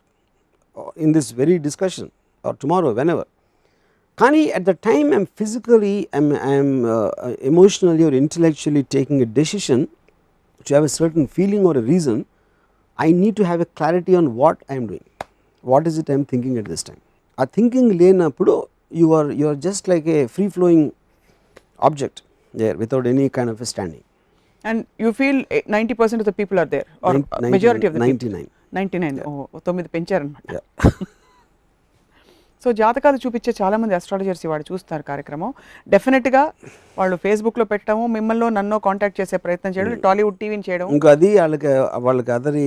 B: in this very discussion or tomorrow, whenever. Kani at the time I'm physically, I'm emotionally or intellectually taking a decision to have a certain feeling or a reason, I need to have a clarity on what I'm doing. What is it I'm thinking at this time? ఆ thinking లేనప్పుడు you are just like a free flowing object there without any kind of a standing.
A: And you feel 90% of the people are there, or majority of the 99. Oh, 9 పెంచారన్నమాట. So జాతకాలు చూపించే చాలామంది astrologers వాడు చూస్తున్నారు కార్యక్రమం. డెఫినెట్గా వాళ్ళు ఫేస్బుక్లో పెట్టడము, మిమ్మల్ని నన్ను కాంటాక్ట్ చేసే ప్రయత్నం చేయడం, టాలీవుడ్ టీవీని చేయడం,
B: ఇంకా అది వాళ్ళకి అదరి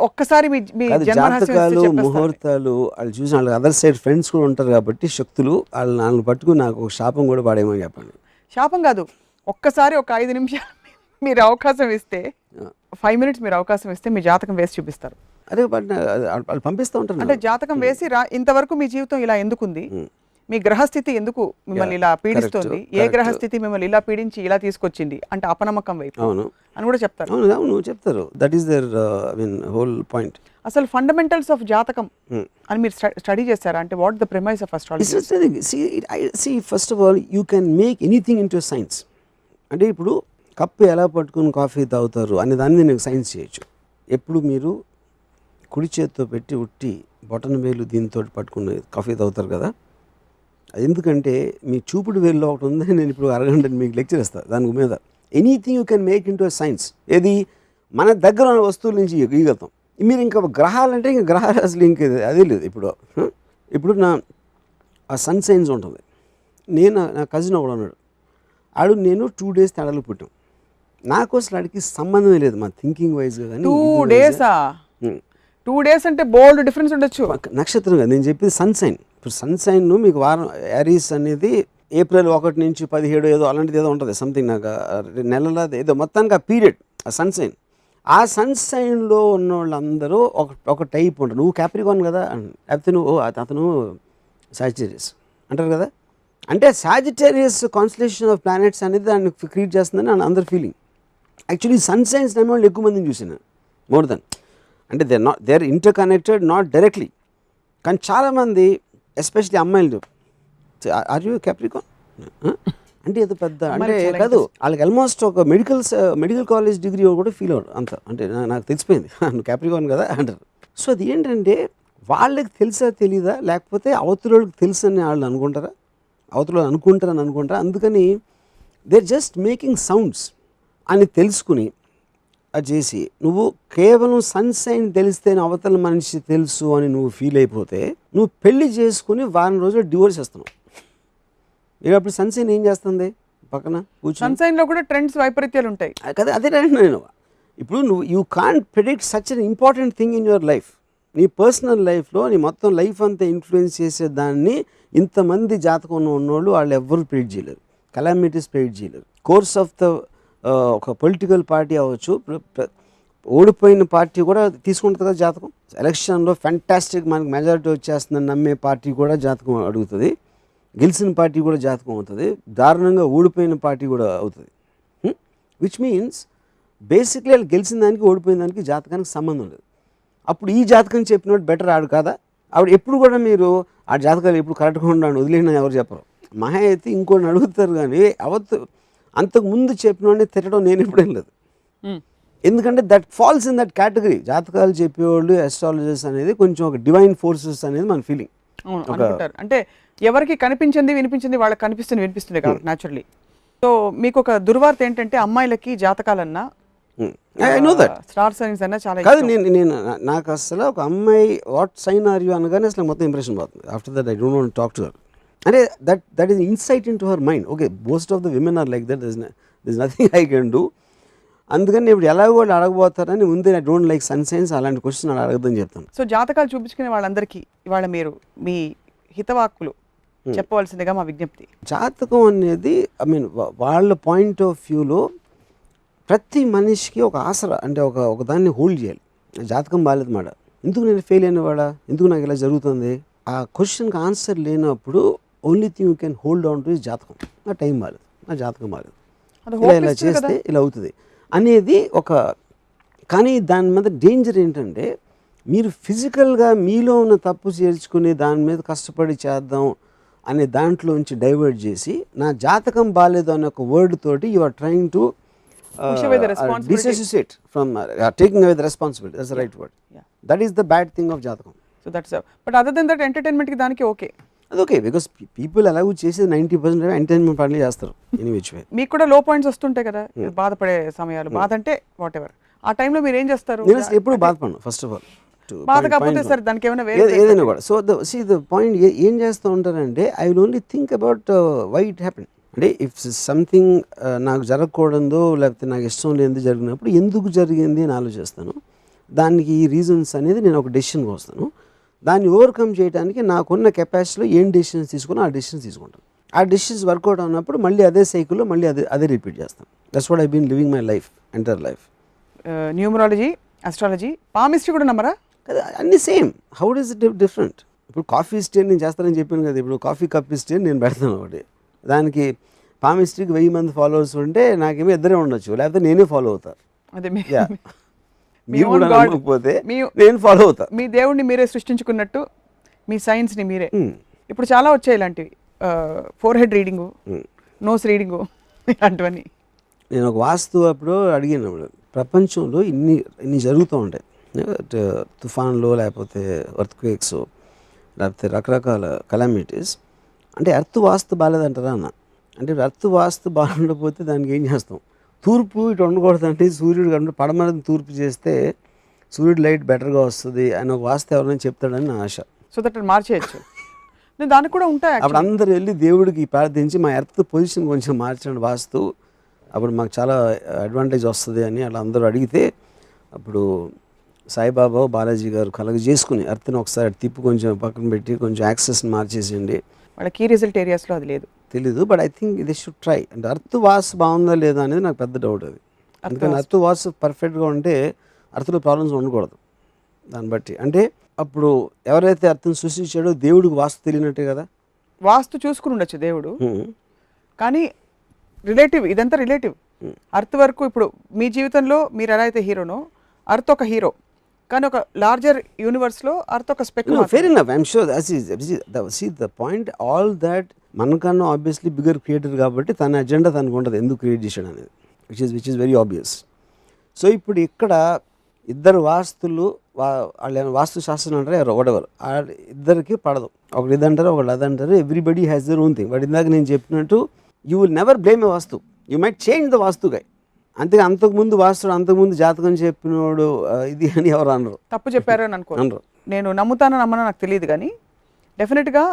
A: ఒక్కసారి మీ
B: జాతకాలు, ముహూర్తాలు వాళ్ళు చూసిన వాళ్ళకి అదర్ సైడ్ ఫ్రెండ్స్ కూడా ఉంటారు కాబట్టి శక్తులు వాళ్ళని పట్టుకుని నాకు ఒక శాపం కూడా పాడేమని చెప్పండి.
A: శాపం కాదు, ఒక్కసారి ఒక 5 నిమిషాలు మీరు అవకాశం ఇస్తే, 5 minutes మీరు అవకాశం ఇస్తే మీ జాతకం వేసి చూపిస్తారు.
B: అదే వాళ్ళు పంపిస్తూ ఉంటారు.
A: అంటే జాతకం వేసి ఇంతవరకు మీ జీవితం ఇలా ఎందుకుంది, మీ గ్రహస్థితి ఎందుకు మిమ్మల్ని ఇలా పీడిస్తుంది, ఏ గ్రహస్థితి మిమ్మల్ని ఇలా పీడించి ఇలా తీసుకొచ్చింది అంటే అపనమ్మకం వైపు అని కూడా చెప్తారు.
B: అవును చెప్తారు. That is their whole point.
A: అసలు ఫండమెంటల్స్ ఆఫ్ జాతకం అని మీరు స్టడీ చేస్తారా? అంటే what the premise of astrology?
B: See, first of all, you can make anything into a science. అంటే ఇప్పుడు కప్పు ఎలా పట్టుకుని కాఫీ తాగుతారు అనే దాన్ని నేను సైన్స్ చేయొచ్చు. ఎప్పుడు మీరు కుడి చేతితో పెట్టి ఉట్టి బొటన వేలు దీంతో పట్టుకుని కాఫీ తాగుతారు కదా, ఎందుకంటే మీ చూపుడు వేల్లో ఒకటి ఉంది, నేను ఇప్పుడు అరగంట మీకు లెక్చర్ ఇస్తాను దాని మీద. Anything you can make in to science. ఏది మన దగ్గర ఉన్న వస్తువుల నుంచి ఇవ్వగలుగుతాం. మీరు ఇంకా గ్రహాలంటే ఇంకా గ్రహాలు అసలు ఇంక అదే లేదు. ఇప్పుడు నా ఆ సన్ సైన్స్ ఉంటుంది. నా కజిన్ ఒకడు ఉన్నాడు, ఆడు నేను 2 days తేడాలు పుట్టాం. నాకు అసలు ఆడికి సంబంధమే లేదు మా థింకింగ్ వైజ్గా. కానీ
A: 2 days 2 days అంటే బోల్డ్ డిఫరెన్స్ ఉండొచ్చు.
B: నక్షత్రం కదా నేను చెప్పేది, సన్ సైన్. ఇప్పుడు సన్ సైన్ మీకు వారం యారీస్ అనేది April 1 నుంచి 17 ఏదో అలాంటిది ఏదో ఉంటుంది సంథింగ్, నాకు నెలల ఏదో మొత్తానికి ఆ పీరియడ్ ఆ సన్ సైన్. ఆ సన్ సైన్లో ఉన్న వాళ్ళందరూ ఒక టైప్ ఉంటారు. నువ్వు క్యాప్రికాన్ కదా, లేకపోతే నువ్వు అతను సాజిటేరియస్ అంటారు కదా. అంటే సాజిటేరియస్ కాన్స్టలేషన్ ఆఫ్ ప్లానెట్స్ అనేది దాన్ని క్రియేట్ చేస్తుందని అందరు ఫీలింగ్. యాక్చువల్లీ సన్ సైన్స్ నమ్మే వాళ్ళు ఎక్కువ మందిని చూసాను, మోర్ దెన్. అంటే they are inter connected, not directly. కానీ చాలామంది ఎస్పెషలీ అమ్మాయిలు, ఆర్ యూ క్యాప్రికాన్ అంటే ఏదో పెద్ద అంటే కాదు, వాళ్ళకి ఆల్మోస్ట్ ఒక మెడికల్ కాలేజ్ డిగ్రీ కూడా ఫీల్ అవ్వరు అంత. అంటే నాకు తెలిసిపోయింది నువ్వు క్యాప్రికాన్ కదా అంటారు. సో అది ఏంటంటే వాళ్ళకి తెలుసా తెలీదా, లేకపోతే అవతలకి తెలుసు అని వాళ్ళు అనుకుంటారా, అవతల అనుకుంటారని అనుకుంటారా. అందుకని they are just making sounds అని తెలుసుకుని అది చేసి, నువ్వు కేవలం సన్ సైన్ తెలిస్తేనే అవతల మనిషి తెలుసు అని నువ్వు ఫీల్ అయిపోతే నువ్వు పెళ్లి చేసుకుని వారం రోజులు డివోర్స్ చేస్తున్నావు. ఇక అప్పుడు సన్ సైన్ ఏం చేస్తుంది పక్కన కూర్చొని?
A: సన్ సైన్ లో కూడా ట్రెండ్స్ వైపరీత్యాలు ఉంటాయి
B: కదా. అదే నేను ఇప్పుడు నువ్వు you can't predict such an important thing in your life. నీ పర్సనల్ లైఫ్లో నీ మొత్తం లైఫ్ అంతా ఇన్ఫ్లుయెన్స్ చేసే దాన్ని ఇంతమంది జాతకం ఉన్నోళ్ళు వాళ్ళు ఎవ్వరు ప్రిడిక్ట్ చేయలేరు, కలామిటీస్ ప్రిడిక్ట్ చేయలేరు. కోర్స్ ఆఫ్ ద ఒక పొలిటికల్ పార్టీ అవ్వచ్చు, ఓడిపోయిన పార్టీ కూడా తీసుకుంటుంది కదా జాతకం. ఎలక్షన్లో ఫ్యాంటాస్టిక్ మనకి మెజారిటీ వచ్చేస్తుందని నమ్మే పార్టీ కూడా జాతకం అడుగుతుంది, గెలిచిన పార్టీ కూడా జాతకం అవుతుంది, దారుణంగా ఓడిపోయిన పార్టీ కూడా అవుతుంది. విచ్ మీన్స్ బేసిక్లీ వాళ్ళు గెలిచిన దానికి ఓడిపోయిన దానికి జాతకానికి సంబంధం లేదు. అప్పుడు ఈ జాతకం చెప్పినట్టు బెటర్ ఆడు కాదా. ఆవిడ ఎప్పుడు కూడా మీరు ఆ జాతకాలు ఎప్పుడు కరెక్ట్గా ఉండాలని వదిలేనా ఎవరు చెప్పరు. మహా అయితే ఇంకోటి అడుగుతారు, కానీ అంతకు ముందు చెప్పినోడిని తిట్టడం నేను ఎప్పుడేం లేదు. ఎందుకంటే that falls in that category. జాతకాలు చెప్పేవాళ్ళు అస్ట్రాలజర్స్ అనేది కొంచెం ఒక డివైన్ ఫోర్సెస్ అనేది మన ఫీలింగ్.
A: అంటే ఎవరికి కనిపించింది వినిపించింది వాళ్ళకి వినిపిస్తుంది కాబట్టి న్యాచురల్లీ. సో మీకు ఒక దుర్వార్త ఏంటంటే అమ్మాయిలకి జాతకాలన్నా స్టార్ సైన్స్ అన్నా చాలా
B: కాదు. నేను నాకు అసలు ఒక అమ్మాయి వాట్ సైన్ ఆర్ యూ అనగానే అసలు మొత్తం ఇంప్రెషన్ పోతుంది. After that I don't want to talk to her. అంటే that is insight into her mind. Okay, most of the women are like that, this nothing I can do. అందుకని ఇప్పుడు ఎలాగో వాళ్ళు అడగబోతారని ముందే I don't like sun signs అలాంటి question అలా అడగదని చెప్తాను.
A: సో జాతకాలు చూపించుకునే వాళ్ళందరికీ ఇవాళ మీరు మీ హితవాక్కులు చెప్పవలసిందిగా మా విజ్ఞప్తి.
B: జాతకం అనేది ఐ మీన్ వాళ్ళ పాయింట్ ఆఫ్ వ్యూలో ప్రతి మనిషికి ఒక ఆసరా, అంటే ఒక దాన్ని హోల్డ్ చేయాలి. జాతకం బాగాలేదు మాట, ఎందుకు నేను ఫెయిల్ అయినవాడా, ఎందుకు నాకు ఇలా జరుగుతుంది, ఆ క్వశ్చన్కి ఆన్సర్ లేనప్పుడు only thing you can hold on to is జాతకం. నా టైం బాగాలేదు, నా జాతకం బాగాలేదు, ఇలా చేస్తే ఇలా అవుతుంది అనేది ఒక. కానీ దాని మీద డేంజర్ ఏంటంటే మీరు ఫిజికల్గా మీలో ఉన్న తప్పు చేర్చుకుని దాని మీద కష్టపడి చేద్దాం అనే దాంట్లోంచి డైవర్ట్ చేసి నా జాతకం బాగాలేదు అనే ఒక వర్డ్ తోటి you are trying to disassociate from taking away the responsibility. That's the right word. Yeah. That is the bad thing of jatakam.
A: So that's but other than that entertainment ki daniki okay.
B: That's okay because people allow chese 90% entertainment partly చేస్తారు in which way.
A: మీకు కూడా లో points వస్తుంటాయి కదా, బాధపడే సమయాలు. బాధ అంటే వాట్ ఎవర్ ఆ టైంలో మీరు ఏం చేస్తారు?
B: నేను ఎప్పుడు బాధపడను ఫస్ట్ ఆఫ్ ఆల్.
A: బాధ కాకపోతే సార్ దానికి ఏమైనా వేరే
B: ఏదైనా కూడా. సో ద పాయింట్ ఏం చేస్తూ ఉంటారంటే I will only think about why it happen. అంటే ఇఫ్ సంథింగ్ నాకు జరగకూడదో లేకపోతే నాకు ఇష్టం లేనిది జరిగినప్పుడు ఎందుకు జరిగింది అని ఆలోచిస్తాను. దానికి ఈ రీజన్స్ అనేది నేను ఒక డెసిషన్కి వస్తాను. దాన్ని ఓవర్కమ్ చేయడానికి నాకున్న కెపాసిటీలో ఏం డెసిషన్స్ తీసుకున్నా ఆ డెసిషన్స్ తీసుకుంటాను. ఆ డెసిషన్స్ వర్కౌట్ అవునప్పుడు మళ్ళీ అదే సైకిల్లో మళ్ళీ అదే రిపీట్ చేస్తాను. That's what I been living my life, entire life.
A: Numerology, astrology, palmistry కూడా నమ్మరా?
B: కదా అన్నీ same. How does it different? ఇప్పుడు కాఫీ స్టేన్ నేను చేస్తానని చెప్పాను కదా, ఇప్పుడు కాఫీ కప్ స్టేన్ నేను పెడతాను ఒకటి. దానికి పామిస్ట్రీకి 1000 మంది ఫాలోవర్స్ ఉంటే నాకేమో ఇద్దరే ఉండొచ్చు, లేకపోతే నేనే ఫాలో అవుతాను.
A: అదే
B: మీరు కూడా నమ్మకపోతే నేను ఫాలో అవుతా.
A: మీ దేవుడిని మీరే సృష్టించుకున్నట్టు మీ సైన్స్ని మీరే. ఇప్పుడు చాలా వచ్చాయి ఇలాంటివి, forehead reading, nose reading, ఇలాంటివన్నీ.
B: నేను ఒక వాస్తు అప్పుడు అడిగినప్పుడు ప్రపంచంలో ఇన్ని జరుగుతూ ఉంటాయి, తుఫాన్లు లేకపోతే ఎర్త్క్వేక్స్ లేకపోతే రకరకాల కలామిటీస్. అంటే ఎర్త్ వాస్తు బాగాలేదంటారా అన్న. అంటే ఎర్త్ వాస్తు బాగుండకపోతే దానికి ఏం చేస్తాం? తూర్పు ఇటు ఉండకూడదు అంటే సూర్యుడు కంటే పడమర తూర్పు చేస్తే సూర్యుడు లైట్ బెటర్గా వస్తుంది అని ఒక వాస్తు ఎవరైనా చెప్తాడని నా ఆశ.
A: So that మార్చేయచ్చు. నేను దానికి కూడా ఉంటాయి
B: అప్పుడు అందరూ వెళ్ళి దేవుడికి ప్రార్థించి మా ఎర్త్ పొజిషన్ కొంచెం మార్చండి వాస్తు, అప్పుడు మాకు చాలా అడ్వాంటేజ్ వస్తుంది అని అలా అందరూ అడిగితే అప్పుడు సాయిబాబా బాలాజీ గారు కలగ చేసుకుని ఎర్త్ని ఒకసారి తిప్పి కొంచెం పక్కన పెట్టి కొంచెం యాక్సెస్ని మార్చేసేయండి.
A: వాళ్ళ కీ రిజల్ట్ ఏరియాస్లో అది లేదు,
B: తెలీదు. But I think the should try. అంటే ఎర్త్ వాస్ బాగుందా లేదా అనేది నాకు పెద్ద డౌట్ అది. అందుకని ఎర్త్ వాస్ పర్ఫెక్ట్గా ఉంటే ఎర్త్లో ప్రాబ్లమ్స్ ఉండకూడదు. దాన్ని బట్టి అంటే అప్పుడు ఎవరైతే ఎర్త్ని సృష్టించాడో దేవుడికి వాస్తు తెలియనట్టే కదా.
A: వాస్తు చూసుకుని ఉండొచ్చు దేవుడు, కానీ రిలేటివ్, ఇదంతా రిలేటివ్. అర్త్ వరకు ఇప్పుడు మీ జీవితంలో మీరు ఎలా అయితే హీరోనో అర్త్ ఒక హీరో, కానీ ఒక లార్జర్ యూనివర్స్లో అర్త్ ఒక speck.
B: Fair enough, I'm sure. See the point all that మనకన్నా ఆబ్వియస్లీ బిగ్గర్ క్రియేటర్ కాబట్టి తన అజెండా తనకు ఉంటుంది ఎందుకు క్రియేట్ చేశాడు అనేది, which is very obvious. So ఇప్పుడు ఇక్కడ ఇద్దరు వాస్తులు వాళ్ళు వాస్తు శాస్త్రం అంటారు వడెవర్, ఇద్దరికి పడదు. ఒకటి ఇది అంటారు, ఒకటి అది అంటారు. Everybody has their own thing. But ఇందాక నేను చెప్పినట్టు you will never blame a vastu, you might change the vastu guy. అంతేగా అంతకుముందు వాస్తుడు అంతకుముందు జాతకం చెప్పినోడు ఇది అని ఎవరు అనరు,
A: తప్పు చెప్పారు అని అనుకో. నేను నమ్ముతానో నమ్మనో నాకు తెలియదు, కానీ డెఫినెట్గా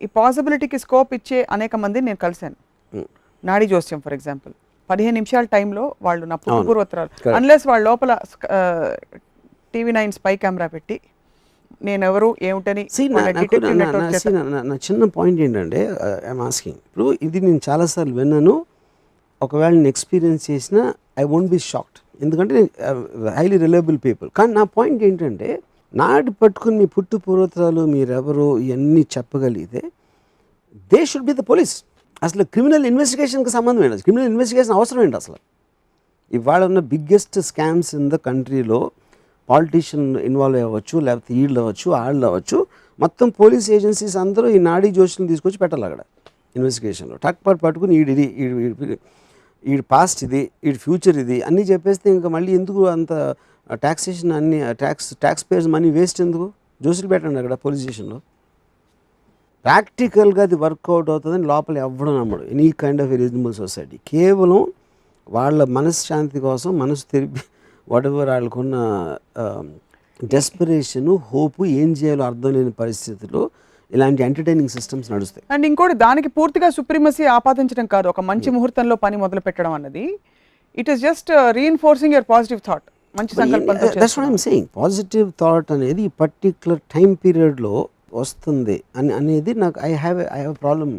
A: ఈ పాసిబిలిటీకి స్కోప్ ఇచ్చే అనేక మందిని నేను కలిశాను. నాడీ జోస్యం ఫర్ ఎగ్జాంపుల్, 15 నిమిషాల టైంలో వాళ్ళు నా పూర్వోత్తరాలు, అన్లెస్ వాళ్ళ లోపల TV9 స్పై కెమెరా పెట్టి నేను ఎవరు ఏమిటని.
B: నా చిన్న పాయింట్ ఏంటంటే ఐఎమ్ ఆస్కింగ్, ఇప్పుడు ఇది నేను చాలాసార్లు విన్నాను, ఒకవేళ నేను ఎక్స్పీరియన్స్ చేసిన ఐ వోంట్ బి షాక్డ్, ఎందుకంటే హైలీ రిలయబుల్ పీపుల్. కానీ నా పాయింట్ ఏంటంటే నాటి పట్టుకుని మీ పుట్టు పూర్వోత్తరాలు మీరెవరు ఇవన్నీ చెప్పగలిగితే they should be the police. అసలు క్రిమినల్ ఇన్వెస్టిగేషన్కి సంబంధం ఏంటి? క్రిమినల్ ఇన్వెస్టిగేషన్ అవసరం ఏంటి అసలు? ఇవాళ ఉన్న బిగ్గెస్ట్ స్కామ్స్ ఇన్ ద కంట్రీలో పాలిటీషియన్ ఇన్వాల్వ్ అవ్వచ్చు, లేకపోతే వీళ్ళు అవ్వచ్చు, వాళ్ళు అవ్వచ్చు, మొత్తం పోలీస్ ఏజెన్సీస్ అందరూ ఈ నాడీ జోషిని తీసుకొచ్చి పెట్టాలి అక్కడ ఇన్వెస్టిగేషన్లో. పట్టుకుని ఈ పాస్ట్ ఇది, ఈ ఫ్యూచర్ ఇది అన్నీ చెప్పేస్తే ఇంకా మళ్ళీ ఎందుకు అంత ట్యాక్సేషన్, అన్ని ట్యాక్స్ పేయర్స్ మనీ వేస్ట్ ఎందుకు? జోషులు పెట్టండి అక్కడ పోలీస్ స్టేషన్లో. ప్రాక్టికల్గా అది వర్కౌట్ అవుతుందని లోపల ఎవ్వడం నమ్మడు any kind of reasonable society. కేవలం వాళ్ళ మనశ్శాంతి కోసం మనసు తెరిపి వాటెవర్ వాళ్ళకున్న డెస్పిరేషను, హోపు, ఏం చేయాలో అర్థం లేని పరిస్థితుల్లో ఇలాంటి ఎంటర్టైనింగ్ సిస్టమ్స్ నడుస్తాయి.
A: అండ్ ఇంకోటి, దానికి పూర్తిగా సుప్రీమసీ ఆపాదించడం కాదు, ఒక మంచి ముహూర్తంలో పని మొదలు పెట్టడం అన్నది it is just reinforcing your positive thought. మంచి సంకల్పంతో.
B: That's what I am saying. Positive thought అనేది ఈ పర్టిక్యులర్ టైం పీరియడ్లో వస్తుంది అనేది నాకు I have problem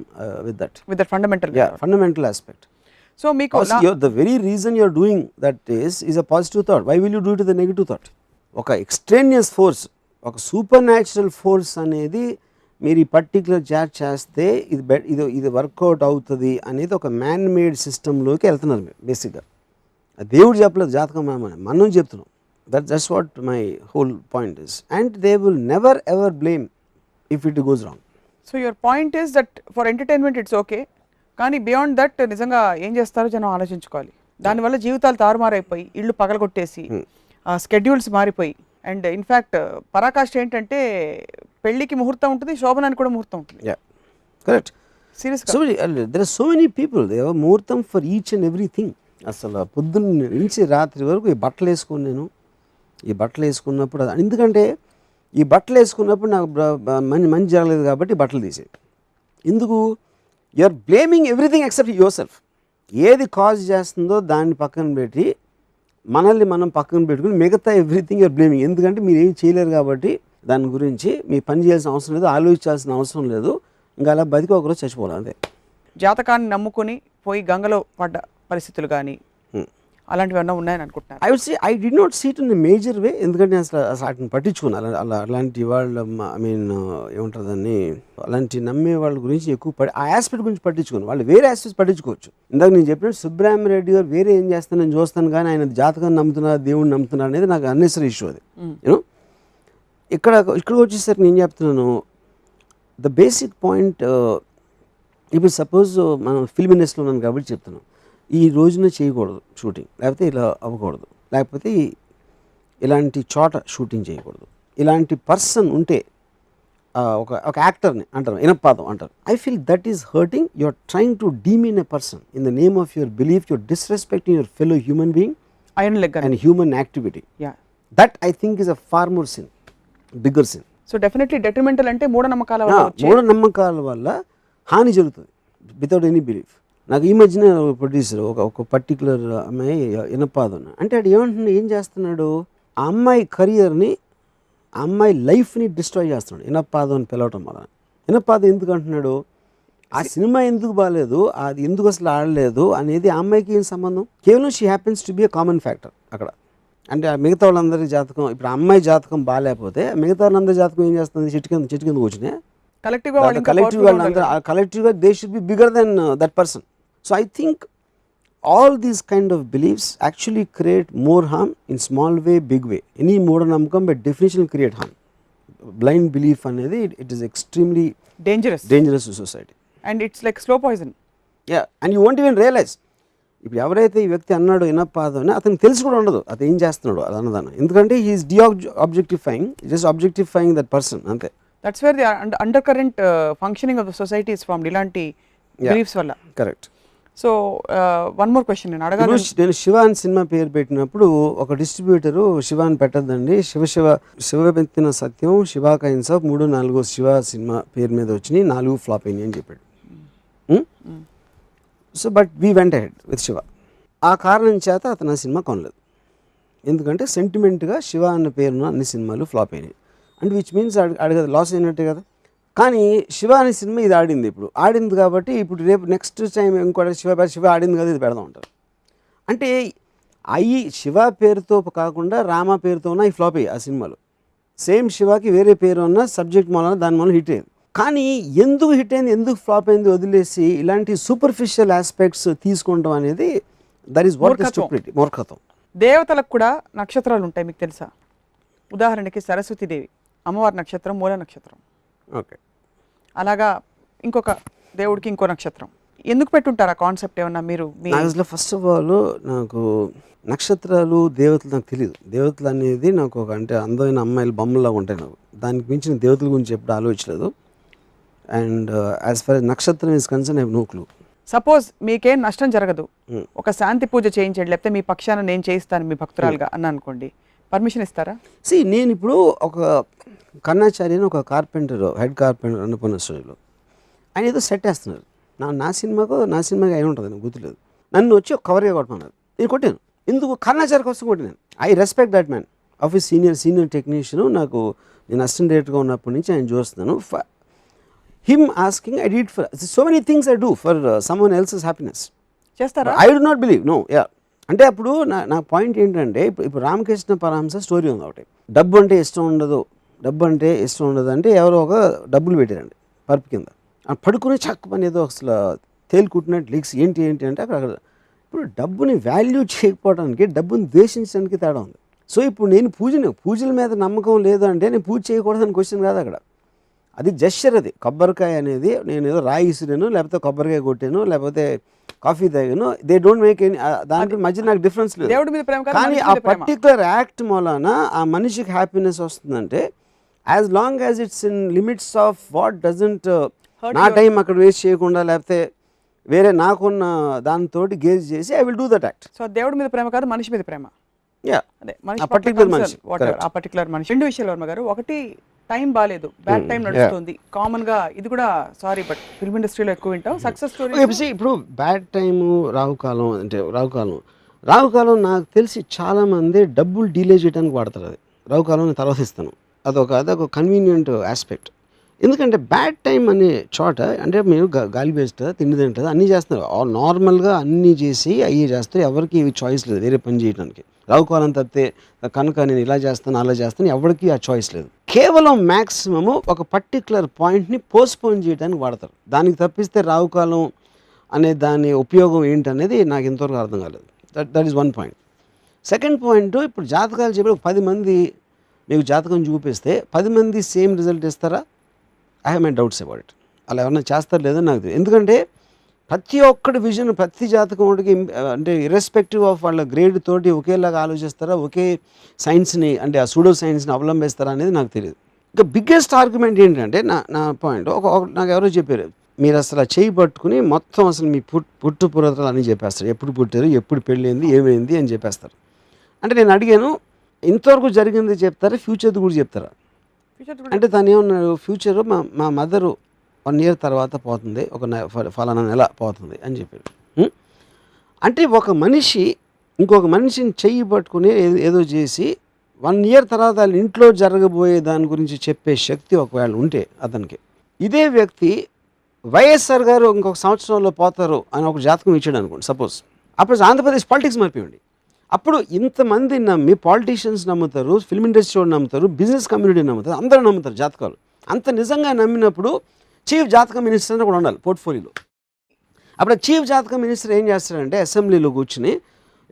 B: with that fundamental aspect.
A: So మీకు
B: the very reason you're doing that is a positive thought. Why will you do to the negative thought? ఒక extraneous force, ఒక supernatural force అనేది మీరు ఈ particular Jat చేస్తే ఇది work out అవుతుంది అనేది ఒక మ్యాన్ మేడ్ సిస్టంలోకి వెళ్తున్నారు మీరు. బేసిక్గా దేవుడు చెప్పలేదు, జాతకం మనం చెప్తున్నాం. That's what my whole point is. And they will never ever blame if it goes wrong.
A: So your point is that for entertainment it's okay, కానీ బియాండ్ దట్ నిజంగా ఏం చేస్తారో జనం ఆలోచించుకోవాలి. దానివల్ల జీవితాలు తారుమారైపోయి, ఇళ్ళు పగలగొట్టేసి, స్కెడ్యూల్స్ మారిపోయి, అండ్ ఇన్ఫ్యాక్ట్ పరాకాష్ట ఏంటంటే పెళ్లికి ముహూర్తం ఉంటుంది, శోభనానికి కూడా ముహూర్తం ఉంటుంది.
B: కరెక్ట్.
A: సీరియస్గా
B: there are so many people, they have muhurtam for each and everything. అసలు పొద్దున్న నుంచి రాత్రి వరకు ఈ బట్టలు వేసుకుని నేను ఈ బట్టలు వేసుకున్నప్పుడు ఎందుకంటే ఈ బట్టలు వేసుకున్నప్పుడు నాకు మంచి జరగలేదు కాబట్టి బట్టలు తీసేది. ఎందుకు? You are blaming everything except yourself. ఏది కాజ్ చేస్తుందో దాన్ని పక్కన పెట్టి మనల్ని మనం పక్కన పెట్టుకుని మిగతా ఎవ్రీథింగ్ యూఆర్ బ్లేమింగ్. ఎందుకంటే మీరు ఏమి చేయలేరు కాబట్టి దాని గురించి మీ పని చేయాల్సిన అవసరం లేదు, ఆలోచించాల్సిన అవసరం లేదు. ఇంకా అలా బతికి ఒకరోజు చచ్చిపోవాలి అంతే.
A: జాతకాన్ని నమ్ముకొని పోయి గంగలో పడ్డ పరిస్థితులు కానీ అలాంటివి ఏమన్నా ఉన్నాయని అనుకుంటున్నాను.
B: I would say I do not see it in a major way. ఎందుకంటే అసలు వాటిని పట్టించుకున్నాను. అలాంటి వాళ్ళ ఏమంటారు దాన్ని, అలాంటి నమ్మే వాళ్ళ గురించి ఎక్కువ ఆ ఆస్పెక్ట్ గురించి పట్టించుకోను. వాళ్ళు వేరే ఆస్పెక్ట్స్ పట్టించుకోవచ్చు. ఇందాక నేను చెప్పినట్టు సుబ్రహ్మరెడ్డి గారు వేరే ఏం చేస్తాను నేను చూస్తాను, కానీ ఆయన జాతకాన్ని నమ్ముతున్నారు, దేవుడిని నమ్ముతున్నారు అనేది నాకు అన్నెసరీ ఇష్యూ. అది యూనో ఇక్కడికి వచ్చేసరికి నేను చెప్తున్నాను ద బేసిక్ పాయింట్. ఇప్పుడు సపోజ్ మనం ఫిల్మ్ ఇండస్ట్రీలో ఉన్నాను కాబట్టి చెప్తున్నాను, ఈ రోజున చేయకూడదు షూటింగ్, లేకపోతే ఇలా అవ్వకూడదు, లేకపోతే ఇలాంటి చోట షూటింగ్ చేయకూడదు, ఇలాంటి పర్సన్ ఉంటే ఒక యాక్టర్ని అంటారు, ఇనపాదం అంటారు. I feel that is hurting. You are trying to demean a person in the name of your belief. Your disrespecting your fellow human being
A: iron leg
B: and human activity.
A: Yeah.
B: That I think is a far more sin, bigger sin.
A: So definitely detrimental అంటే మూఢనమ్మకాల వల్ల వచ్చే
B: మూఢనమ్మకాల వల్ల హాని జరుగుతుంది without any belief. నాకు ఈ మధ్యన ప్రొడ్యూసర్ ఒక పర్టికులర్ అమ్మాయి ఇనపాదం అంటే అది ఏమంటున్నాడు, ఏం చేస్తున్నాడు, ఆ అమ్మాయి కెరియర్ని, ఆ అమ్మాయి లైఫ్ని డిస్ట్రాయ్ చేస్తున్నాడు ఇనపాదం అని పిలవటం వల్ల. ఇనపాదం ఎందుకు అంటున్నాడు, ఆ సినిమా ఎందుకు బాగాలేదు, అది ఎందుకు అసలు ఆడలేదు అనేది ఆ అమ్మాయికి ఏం సంబంధం. కేవలం she happens to be a common factor అక్కడ. అంటే ఆ మిగతా వాళ్ళందరి జాతకం, ఇప్పుడు ఆ అమ్మాయి జాతకం బాగాలేకపోతే మిగతా వాళ్ళందరి జాతకం ఏం చేస్తుంది, చెట్టు కింద కూర్చునే కలెక్టివ్గా they should be bigger than that person. So I think all these kind of beliefs actually create more harm in small way, big way. Any మూఢనమ్మకం by definition create harm. Blind belief అనేది it is extremely dangerous to society.
A: And it's like slow poison.
B: Ya, and you won't even realize. ఇప్పుడు ఎవరైతే ఈ వ్యక్తి అన్నాడో ఇనపాదం అని అతనికి తెలిసి కూడా ఉండదు అతను ఏం చేస్తున్నాడు అది అన్నదాన్ని. ఎందుకంటే he's objectifying, just objectifying that person, అంతే.
A: That's where the undercurrent functioning of the society is formed ఇలాంటి బిలీఫ్స్ వల్ల.
B: Correct.
A: So one more question నేను అడగాలి.
B: నేను శివ అని సినిమా పేరు పెట్టినప్పుడు ఒక డిస్ట్రిబ్యూటరు శివ అని పెట్టద్దండి, శివ పెట్టిన సత్యం, శివ కైన్స్ ఆఫ్ 3-4 శివ సినిమా పేరు మీద వచ్చినాయి, 4 ఫ్లాప్ అయినాయి అని చెప్పాడు. So but we went head with Shiva. ఆ కారణం చేత అతను ఆ సినిమా కొనలేదు. ఎందుకంటే సెంటిమెంట్గా శివ అన్న పేరున్న అన్ని సినిమాలు ఫ్లాప్ అయినాయి. అండ్ విచ్ మీన్స్ అడగదు లాస్ అయినట్టే కదా. కానీ శివ అనే సినిమా ఇది ఆడింది, ఇప్పుడు ఆడింది కాబట్టి ఇప్పుడు రేపు నెక్స్ట్ టైం ఇంకోటి శివ ఆడింది కదా ఇది పెడదాం అంటారు. అంటే అవి శివ పేరుతో కాకుండా రామ పేరుతో ఉన్న ఈ ఫ్లాప్ అయ్యాయి ఆ సినిమాలు. సేమ్ శివకి వేరే పేరు ఉన్న సబ్జెక్ట్ మూలన దాని మూలన హిట్ అయ్యింది. కానీ ఎందుకు హిట్ అయింది, ఎందుకు ఫ్లాప్ అయింది వదిలేసి ఇలాంటి సూపర్ఫిషియల్ ఆస్పెక్ట్స్ తీసుకుంటాం అనేది దట్ ఈస్ వాట్ స్టూపిడిటీ, మూర్ఖత్వం.
A: దేవతలకు కూడా నక్షత్రాలు ఉంటాయి, మీకు తెలుసా? ఉదాహరణకి సరస్వతీదేవి అమ్మవారి నక్షత్రం మూల నక్షత్రం.
B: ఓకే.
A: అలాగా ఇంకొక దేవుడికి ఇంకో నక్షత్రం. ఎందుకు పెట్టుంటారు ఆ కాన్సెప్ట్ ఏమన్నా మీరు?
B: అసలు ఫస్ట్ ఆఫ్ ఆల్ నాకు నక్షత్రాలు దేవతలు నాకు తెలియదు. దేవతలు అనేది నాకు ఒక అంటే అందమైన అమ్మాయిల బొమ్మలాగా ఉంటాయి నాకు. దానికి మించిన దేవతల గురించి ఎప్పుడు ఆలోచించలేదు. And as far as nakshatram is concern I have no clue.
A: Suppose మీకేం నష్టం జరగదు, ఒక శాంతి పూజ చేయించండి, లేకపోతే మీ పక్షాన నేను చేయిస్తాను మీ భక్తురాలుగా అన్న అనుకోండి, పర్మిషన్ ఇస్తారా?
B: నేను ఇప్పుడు ఒక కన్నాచార్య అని ఒక కార్పెంటర్, హెడ్ కార్పెంటర్ అన్నపూర్ణ స్టూడియోలో ఆయన ఏదో సెట్ వేస్తున్నారు. నా సినిమాకి అయి ఉంటుంది, నాకు గుర్తులేదు. నన్ను వచ్చి ఒక కవర్గా కొట్టమన్నారు. నేను కొట్టాను. ఎందుకు? కన్నాచార్య కోసం కొట్టినాను. I respect that man. Office senior technician. నాకు నేను అసిస్టెంట్ డైరెక్టర్గా ఉన్నప్పటి నుంచి ఆయన చూస్తున్నాను. Him asking I did for so many things I do for someone else's happiness.
A: చేస్తారా?
B: I do not believe. No. Ya, అంటే అప్పుడు నా పాయింట్ ఏంటంటే ఇప్పుడు రామకృష్ణ పరమహంస స్టోరీ ఉంది ఒకటి. డబ్బు అంటే ఇష్టం ఉండదు అంటే ఎవరో ఒక డబ్బులు పెట్టారండి పరుపు కింద, పడుకుని చక్క పని ఏదో అసలు తేలికుట్టినట్టు లీక్స్ ఏంటి అంటే అక్కడ ఇప్పుడు డబ్బుని వాల్యూ చేయకపోవడానికి డబ్బుని ద్వేషించడానికి తేడా ఉంది. సో ఇప్పుడు నేను పూజల మీద నమ్మకం లేదు అంటే నేను పూజ చేయకూడదని క్వశ్చన్ కాదు అక్కడ. అది జెస్చర్. అది కొబ్బరికాయ అనేది నేను ఏదో రాయి ఇసిరాను, లేకపోతే కొబ్బరికాయ కొట్టాను, లేకపోతే కాఫీ తాగాను, దే డోంట్ మేక్ ఎనీ, దానికి మధ్య నాకు డిఫరెన్స్ లేదు. కానీ ఆ పర్టికులర్ యాక్ట్ మూలాన ఆ మనిషికి హ్యాపీనెస్ వస్తుందంటే as long as it's in limits of what doesn't నా టైం అక్కడ వేస్ట్ చేయకుండా, లేకపోతే వేరే నాకున్న దాంతో గేజ్ చేసి I will do that act.
A: So దేవుడి మీద ప్రేమ కాదు, మనిషి మీద ప్రేమ.
B: పర్టికులర్
A: మనిషి. రెండు విషయాలు వర్మ గారు. ఒకటి, టైం బాగాలేదు, బ్యాడ్ టైం నడుస్తుంది. కామన్ గా ఇది కూడా సారీ బట్ ఫిల్మ్ ఇండస్ట్రీలో ఎక్కువ వింటాం సక్సెస్ స్టోరీ.
B: ఇప్పుడు బ్యాడ్ టైము, రాహుకాలం అంటే రాహుకాలం నాకు తెలిసి చాలా మంది డబ్బులు డీలే చేయడానికి వాడతారు. అది రాహుకాలం తర్వాత ఇస్తాను, అదొక కన్వీనియంట్ ఆస్పెక్ట్. ఎందుకంటే బ్యాడ్ టైం అనే చోట అంటే మీరు గాలి వేస్తుంది, తిండి తింటుంది, అన్నీ చేస్తున్నారు. నార్మల్గా అన్నీ చేసి అయ్యే చేస్తారు. ఎవరికి చాయిస్ లేదు వేరే పని చేయడానికి. రావుకాలం తప్పితే కనుక నేను ఇలా చేస్తాను అలా చేస్తాను, ఎవరికి ఆ చాయిస్ లేదు. కేవలం మ్యాక్సిమము ఒక పర్టికులర్ పాయింట్ని పోస్ట్పోన్ చేయడానికి వాడతారు. దానికి తప్పిస్తే రావుకాలం అనే దాని ఉపయోగం ఏంటనేది నాకు ఇంతవరకు అర్థం కాలేదు. That is one point. Second point, ఇప్పుడు జాతకాలు చెప్పి 10 మంది మీకు జాతకం చూపిస్తే 10 మంది సేమ్ రిజల్ట్ ఇస్తారా? I have my doubts about it. అలా ఎవరైనా చేస్తారు లేదో నాకు తెలియదు. ఎందుకంటే ప్రతి ఒక్కటి విజన్, ప్రతి జాతకం ఒకటికి అంటే ఇర్రెస్పెక్టివ్ ఆఫ్ వాళ్ళ గ్రేడ్ తోటి ఒకేలాగా ఆలోచిస్తారా, ఒకే సైన్స్ని అంటే ఆ సూడో సైన్స్ని అవలంబిస్తారా అనేది నాకు తెలియదు. ఇక బిగ్గెస్ట్ ఆర్గ్యుమెంట్ ఏంటంటే నా పాయింట్ నాకు ఎవరో చెప్పారు, మీరు అసలు ఆ చేయి పట్టుకుని మొత్తం అసలు మీ పుట్టు పురాతనలు అన్నీ చెప్పేస్తారు, ఎప్పుడు పుట్టారు, ఎప్పుడు పెళ్ళైంది, ఏమైంది అని చెప్పేస్తారు. అంటే నేను అడిగాను, ఇంతవరకు జరిగింది చెప్తారా, ఫ్యూచర్ది కూడా చెప్తారా అంటే తను ఏమన్నాడు, ఫ్యూచర్ మా మదరు 1 year తర్వాత పోతుంది, ఒక ఫలానా నెల పోతుంది అని చెప్పాడు. అంటే ఒక మనిషి ఇంకొక మనిషిని చెయ్యి పట్టుకుని ఏదో చేసి 1 year తర్వాత వాళ్ళ ఇంట్లో జరగబోయే దాని గురించి చెప్పే శక్తి ఒకవేళ ఉంటే అతనికి, ఇదే వ్యక్తి వైఎస్ఆర్ గారు ఇంకొక సంవత్సరంలో పోతారు అని ఒక జాతకం ఇచ్చాడు అనుకోండి సపోజ్, అప్పుడు ఆంధ్రప్రదేశ్ పాలిటిక్స్ మారిపోయింది. అప్పుడు ఇంతమంది నమ్మి, పాలిటీషియన్స్ నమ్ముతారు, ఫిల్మ్ ఇండస్ట్రీ వాళ్ళు నమ్ముతారు, బిజినెస్ కమ్యూనిటీ నమ్ముతారు, అందరూ నమ్ముతారు జాతకాలు. అంత నిజంగా నమ్మినప్పుడు చీఫ్ జాతక మినిస్టర్ అని కూడా ఉండాలి పోర్ట్ఫోలియోలో. అప్పుడు చీఫ్ జాతక మినిస్టర్ ఏం చేస్తాడంటే అసెంబ్లీలో కూర్చుని,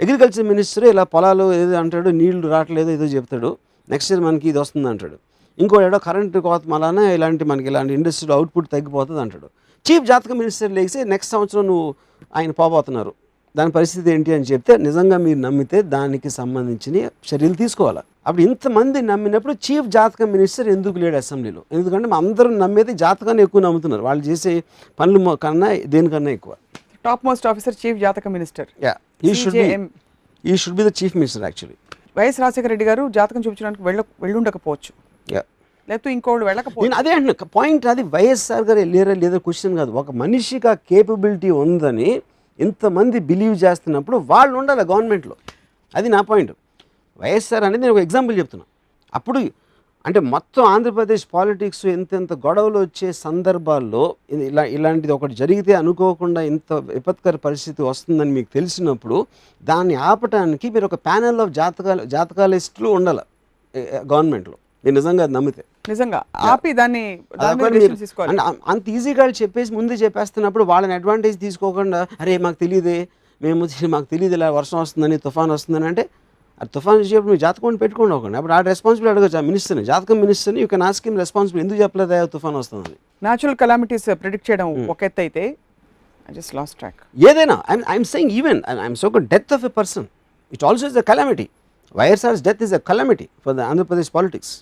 B: అగ్రికల్చర్ మినిస్టర్ ఇలా పొలాలు ఏదో అంటాడు, నీళ్లు రావట్లేదు ఏదో చెప్తాడు, నెక్స్ట్ ఇయర్ మనకి ఇది వస్తుంది అంటాడు. ఇంకోటి ఏడో కరెంటు కోత మలానే మనకి ఇలాంటి ఇండస్ట్రీలో అవుట్పుట్ తగ్గిపోతుంది అంటాడు. చీఫ్ జాతక మినిస్టర్ లేచి నెక్స్ట్ సంవత్సరం నువ్వు ఆయన పోబోతున్నారు, దాని పరిస్థితి ఏంటి అని చెప్తే, నిజంగా మీరు నమ్మితే దానికి సంబంధించిన చర్యలు తీసుకోవాలి. అప్పుడు ఇంతమంది నమ్మినప్పుడు చీఫ్ జాతక మినిస్టర్ ఎందుకు లేడు అసెంబ్లీలో? ఎందుకంటే అందరూ నమ్మేది జాతకాన్ని ఎక్కువ నమ్ముతున్నారు, వాళ్ళు చేసే పనులు కన్నా దేనికన్నా ఎక్కువ.
A: టాప్ మోస్ట్ ఆఫీసర్ చీఫ్ జాతక మినిస్టర్,
B: ఈ should be the chief minister actually.
A: YS Rajasekhara Reddy గారు జాతకం చూపించడానికి వెళ్ళుండకపోవచ్చు, లేకపోతే ఇంకోళ్ళు వెళ్ళకపోవచ్చు.
B: నేను అదే అంటున్నా పాయింట్, అది వైఎస్ఆర్ గారు లేదా క్వశ్చన్ కాదు. ఒక మనిషికి ఆ కేపబిలిటీ ఉందని ఇంతమంది బిలీవ్ చేస్తున్నప్పుడు వాళ్ళు ఉండాలి గవర్నమెంట్లో, అది నా పాయింట్. వైఎస్ఆర్ అనేది నేను ఒక ఎగ్జాంపుల్ చెప్తున్నా. అప్పుడు అంటే మొత్తం ఆంధ్రప్రదేశ్ పాలిటిక్స్ ఎంతెంత గొడవలు వచ్చే సందర్భాల్లో ఇలాంటిది ఒకటి జరిగితే అనుకోకుండా ఇంత విపత్కర పరిస్థితి వస్తుందని మీకు తెలిసినప్పుడు దాన్ని ఆపటానికి మీరు ఒక ప్యానెల్ ఆఫ్ జాతకాలిస్టులు ఉండాలి గవర్నమెంట్లో, మీరు నిజంగా నమ్మితే.
A: నిజంగా ఆపి దాన్ని
B: అంత ఈజీగా చెప్పేసి ముందే చెప్పేస్తున్నప్పుడు వాళ్ళని అడ్వాంటేజ్ తీసుకోకుండా, అరే మాకు తెలియదే, మాకు తెలియదు ఇలా వర్షం వస్తుందని, తుఫాన్ వస్తుందని అంటే, అది తుఫాన్ వచ్చేప్పుడు మీరు జాతకం పెట్టుకోండి ఒకటి. అప్పుడు ఆ రెస్పాన్సిబిలిటీ అడగచ్చు ఆ మినిస్టర్ని, జాతకం మినిస్టర్ని, you can ask him responsibility, ఎందుకు చెప్పలేదా తుఫాన్ వస్తుందని.
A: న్యాచురల్ కలామిటీస్ ప్రిడిక్ట్ చేయడం ఒక ఎత్తు అయితే, ఐ జస్ట్ లాస్ట్ ట్రాక్.
B: ఏదైనా I'm saying even I'm so death of a person, it also is a calamity. YSR's death is a calamity for the Andhra Pradesh politics.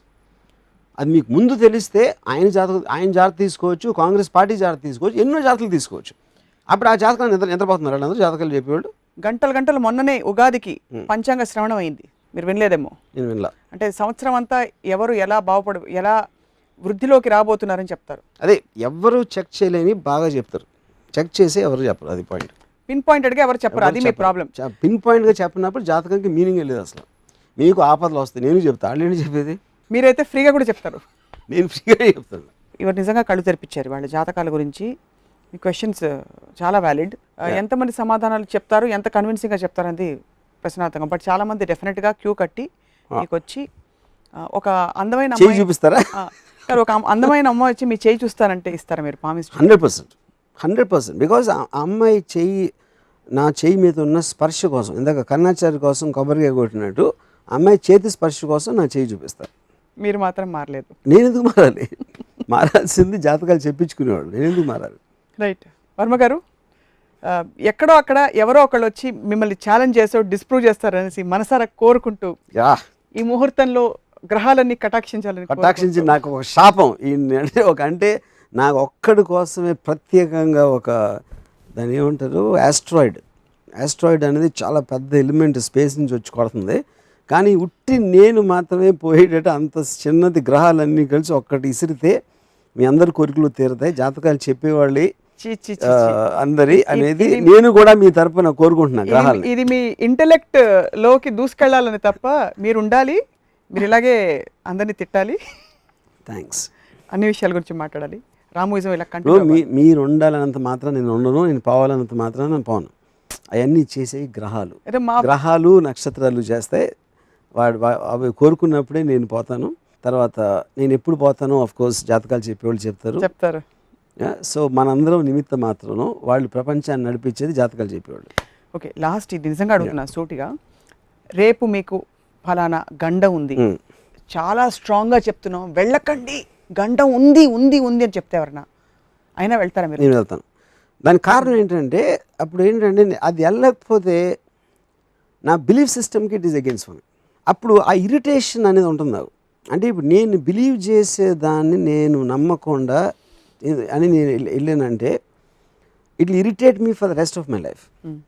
B: అది మీకు ముందు తెలిస్తే ఆయన జాగ్రత్త తీసుకోవచ్చు, కాంగ్రెస్ పార్టీ జాగ్రత్త తీసుకోవచ్చు, ఎన్నో జాగ్రత్తలు తీసుకోవచ్చు. అప్పుడు ఆ జాతకాలు నిద్రపోతున్నారు వాళ్ళందరూ జాతకాలు చెప్పేవాళ్ళు.
A: గంటలు మొన్ననే ఉగాదికి పంచాంగ శ్రవణం అయింది, మీరు వినలేదేమో.
B: నేను వినలా.
A: అంటే సంవత్సరం అంతా ఎవరు ఎలా ఎలా వృద్ధిలోకి రాబోతున్నారని చెప్తారు.
B: అదే ఎవరు చెక్ చేయలేని బాగా చెప్తారు, చెక్ చేసి ఎవరు చెప్పరు, అది పాయింట్.
A: పిన్ పాయింటెడ్గా ఎవరు చెప్పరు, అది మీ ప్రాబ్లం.
B: పిన్ పాయింట్గా చెప్పినప్పుడు జాతకానికి మీనింగ్ లేదు అసలు. మీకు ఆపదలు వస్తాయి, నేను చెప్తాను, వాళ్ళు ఏంటి చెప్పేది.
A: మీరైతే ఫ్రీగా కూడా చెప్తారు,
B: నేను ఫ్రీగా చెప్తాను.
A: ఇవాళ నిజంగా కళ్ళు తెరిపించారు వాళ్ళ జాతకాల గురించి. మీ క్వశ్చన్స్ చాలా వ్యాలిడ్. ఎంతమంది సమాధానాలు చెప్తారు, ఎంత కన్విన్సింగ్గా చెప్తారు అనేది ప్రశ్నార్థకం. బట్ చాలామంది డెఫినెట్గా క్యూ కట్టి మీకు వచ్చి ఒక అందమైన
B: చేయి చూపిస్తారా,
A: ఒక అందమైన అమ్మాయి వచ్చి మీ చేయి చూస్తారంటే ఇస్తారా మీరు ప్రామిస్?
B: 100%. బికాజ్ ఆ అమ్మాయి చెయ్యి నా చెయ్యి మీద ఉన్న స్పర్శ కోసం, ఇందాక కన్నాచారి కోసం కొబ్బరికాయ కొట్టినట్టు అమ్మాయి చేతి స్పర్శ కోసం నా చేయి చూపిస్తారు.
A: మీరు మాత్రం మారలేదు.
B: నేను ఎందుకు మారాలి? మారాల్సింది జాతకాలు చెప్పించుకునేవాళ్ళు, నేను ఎందుకు మారాలి?
A: రైట్. వర్మ గారు, ఎక్కడో అక్కడ ఎవరో ఒకళ్ళు వచ్చి మిమ్మల్ని ఛాలెంజ్ చేసో డిస్ప్రూవ్ చేస్తారనేసి మనసారా కోరుకుంటూ ఈ ముహూర్తంలో గ్రహాలన్నీ కటాక్షించి
B: నాకు ఒక శాపం అంటే నాకు ఒక్కడి కోసమే ప్రత్యేకంగా ఒక దాని ఏమంటారు ఆస్ట్రాయిడ్ అనేది చాలా పెద్ద ఎలిమెంట్, స్పేస్ నుంచి వచ్చి కొడుతుంది. కానీ ఉట్టి నేను మాత్రమే పోయేటట్టు అంత చిన్నది గ్రహాలన్నీ కలిసి ఒక్కటి ఇసిరితే మీ అందరి కోరికలు తీరుతాయి, జాతకాలు చెప్పేవాళ్ళు అందరి అనేది నేను కూడా మీ తరపున కోరుకుంటున్నాను. గ్రహాలు
A: ఇది మీ ఇంటెలెక్ట్ లోకి దూసుకెళ్లాలని తప్ప మీరు ఉండాలి, మీరు ఇలాగే అందరినీ తిట్టాలి,
B: థ్యాంక్స్,
A: అన్ని విషయాల గురించి మాట్లాడాలి. రామోయిజం ఇలా
B: మీరు ఉండాలన్నంత మాత్రం నేను ఉండను, నేను పోవాలన్నంత మాత్రం నేను పోను. అవన్నీ చేసే గ్రహాలు నక్షత్రాలు చేస్తే అవి కోరుకున్నప్పుడే నేను పోతాను. తర్వాత నేను ఎప్పుడు పోతానో ఆఫ్ కోర్స్ జాతకాలు చెప్పేవాళ్ళు చెప్తారు. సో మనందరం నిమిత్త మాత్రం, వాళ్ళు ప్రపంచాన్ని నడిపించేది జాతకాలు చెప్పేవాళ్ళు.
A: ఓకే, లాస్ట్ ఇది నిజంగా అడుగుతున్నా సూటిగా, రేపు మీకు ఫలానా గండం ఉంది, చాలా స్ట్రాంగ్గా చెప్తున్నాం, వెళ్ళకండి, గండం ఉంది ఉంది ఉంది అని చెప్తే ఎవరన్నా అయినా వెళ్తారా మీరు?
B: నేను వెళ్తాను. దానికి కారణం ఏంటంటే అప్పుడు ఏంటంటే అది వెళ్ళకపోతే నా బిలీఫ్ సిస్టమ్కి ఇట్ ఈస్ అగేన్స్ట్ మీ. అప్పుడు ఆ ఇరిటేషన్ అనేది ఉంటుంది నాకు. అంటే ఇప్పుడు నేను బిలీవ్ చేసేదాన్ని నేను నమ్మకుండా అని నేను వెళ్ళానంటే it irritate me for the rest of my life.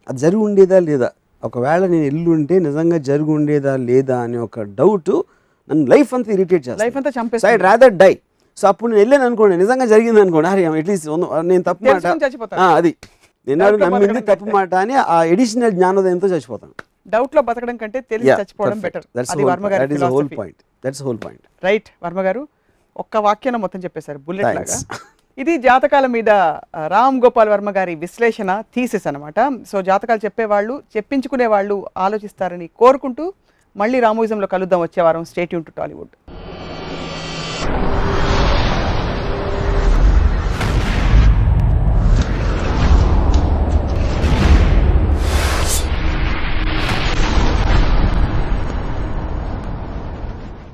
B: అది జరిగి ఉండేదా లేదా, ఒకవేళ నేను ఎల్లుంటే నిజంగా జరిగి ఉండేదా లేదా అనే ఒక డౌట్ నన్ను లైఫ్ అంతా ఇరిటేట్ చేస్తాను.
A: లైఫ్ అంతా
B: సో ఐ
A: చంపేస్తుంది.
B: Rather die. సో అప్పుడు నేను వెళ్ళాను అనుకోండి, నిజంగా జరిగింది అనుకోండి, అరే అట్లీస్ట్ నేను తప్పు మాట
A: తెలుసుకొని చచ్చిపోతారు.
B: అది నేను
A: Doubt లో
B: నమ్మింది
A: బతకడం
B: తప్పు మాట అని ఆ ఎడిషనల్ జ్ఞానోదయంతో చచ్చిపోతాను.
A: డౌట్ లో బతకడం కంటే తెలిసి చచ్చిపోవడం బెటర్. అది వర్మ గారి ఫిలాసఫీ. రైట్ వర్మ గారు, ఒక్క వాక్యం మొత్తం చెప్పేశారు బుల్లెట్ లాగా. ఇది జాతకాల మీద రామ్ గోపాల్ వర్మ గారి విశ్లేషణ థీసిస్ అనమాట. సో జాతకాలు చెప్పేవాళ్ళు, చెప్పించుకునే వాళ్ళు ఆలోచిస్తారని కోరుకుంటూ మళ్ళీ రామోయిజంలో కలుద్దాం వచ్చే వారం. Stay tune to Tollywood.